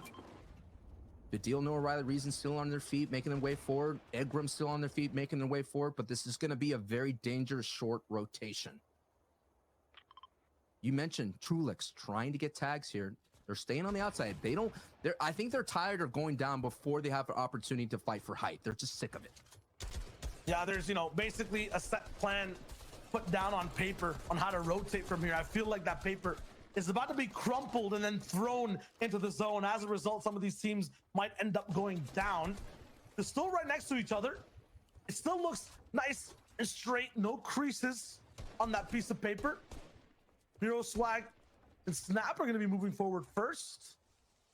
[SPEAKER 2] Badil, Noah Riley, Reason still on their feet, making their way forward. Egram still on their feet, making their way forward, but this is going to be a very dangerous short rotation. You mentioned Trulix trying to get tags here. They're staying on the outside. I think they're tired of going down before they have an opportunity to fight for height. They're just sick of it.
[SPEAKER 1] Yeah, there's, basically a set plan put down on paper on how to rotate from here. I feel like that paper is about to be crumpled and then thrown into the zone. As a result, some of these teams might end up going down. They're still right next to each other. It still looks nice and straight. No creases on that piece of paper. Hero, Swag, and Snap are going to be moving forward first.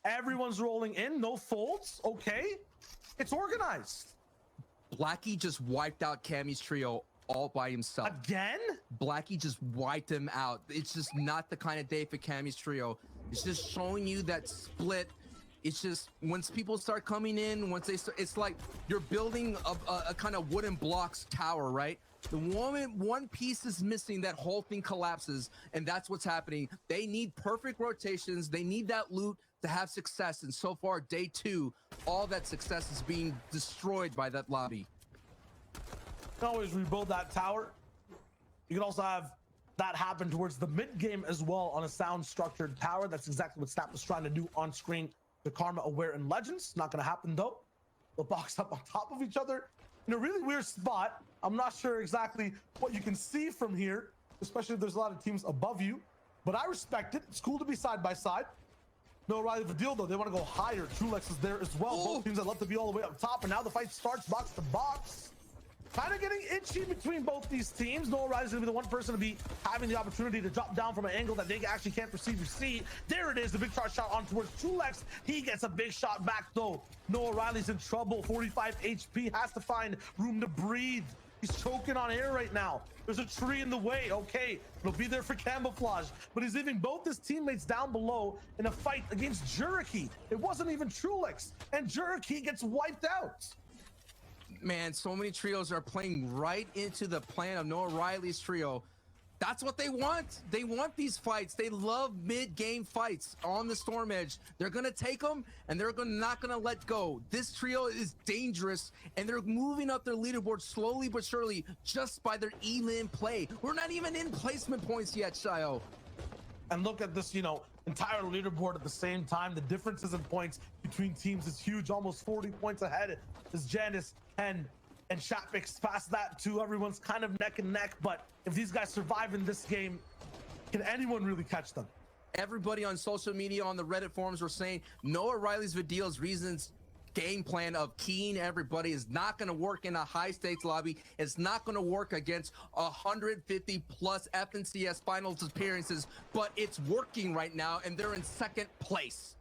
[SPEAKER 1] Everyone's rolling in, no folds. Okay, it's organized.
[SPEAKER 2] Blackie just wiped out Cammy's trio all by himself.
[SPEAKER 1] Again?
[SPEAKER 2] Blackie just wiped him out. It's just not the kind of day for Cammy's trio. It's just showing you that split. It's just once people start coming in, once they start, it's like you're building a kind of wooden blocks tower, right? The moment one piece is missing, that whole thing collapses, and that's what's happening. They need perfect rotations. They need that loot to have success, and so far, day 2, all that success is being destroyed by that lobby.
[SPEAKER 1] You can always rebuild that tower. You can also have that happen towards the mid game as well on a sound structured tower. That's exactly what Snap was trying to do on screen to Karma, Aware, and Legends. Not going to happen though. They'll box up on top of each other in a really weird spot. I'm not sure exactly what you can see from here, especially if there's a lot of teams above you, but I respect it. It's cool to be side by side. No Riley the deal though. They want to go higher. Trulex is there as well. Both teams that love to be all the way up top, and now the fight starts box to box. Kind of getting itchy between both these teams. Noah Riley's gonna be the one person to be having the opportunity to drop down from an angle that they actually can't perceive or see. There it is, the big shot on towards Trulex. He gets a big shot back though. Noah Riley's in trouble. 45 HP, has to find room to breathe. He's choking on air right now. There's a tree in the way. Okay, it'll be there for camouflage, but he's leaving both his teammates down below in a fight against Juriki. It wasn't even Trulex, and Juriki gets wiped out.
[SPEAKER 2] Man, so many trios are playing right into the plan of Noah Riley's trio. That's what they want. They want these fights. They love mid-game fights on the Storm Edge. They're going to take them, and they're not going to let go. This trio is dangerous, and they're moving up their leaderboard slowly but surely just by their elim play. We're not even in placement points yet, Shayo.
[SPEAKER 1] And look at this, you know, entire leaderboard at the same time. The differences in points between teams is huge. Almost 40 points ahead is Janice and Shapix. Past that too, everyone's kind of neck and neck. But if these guys survive in this game, can anyone really catch them?
[SPEAKER 2] Everybody on social media, on the Reddit forums, were saying Noah Riley's Vidil's reasons game plan of keying everybody is not going to work in a high stakes lobby. It's not going to work against 150 plus FNCS finals appearances, but it's working right now, and they're in second place.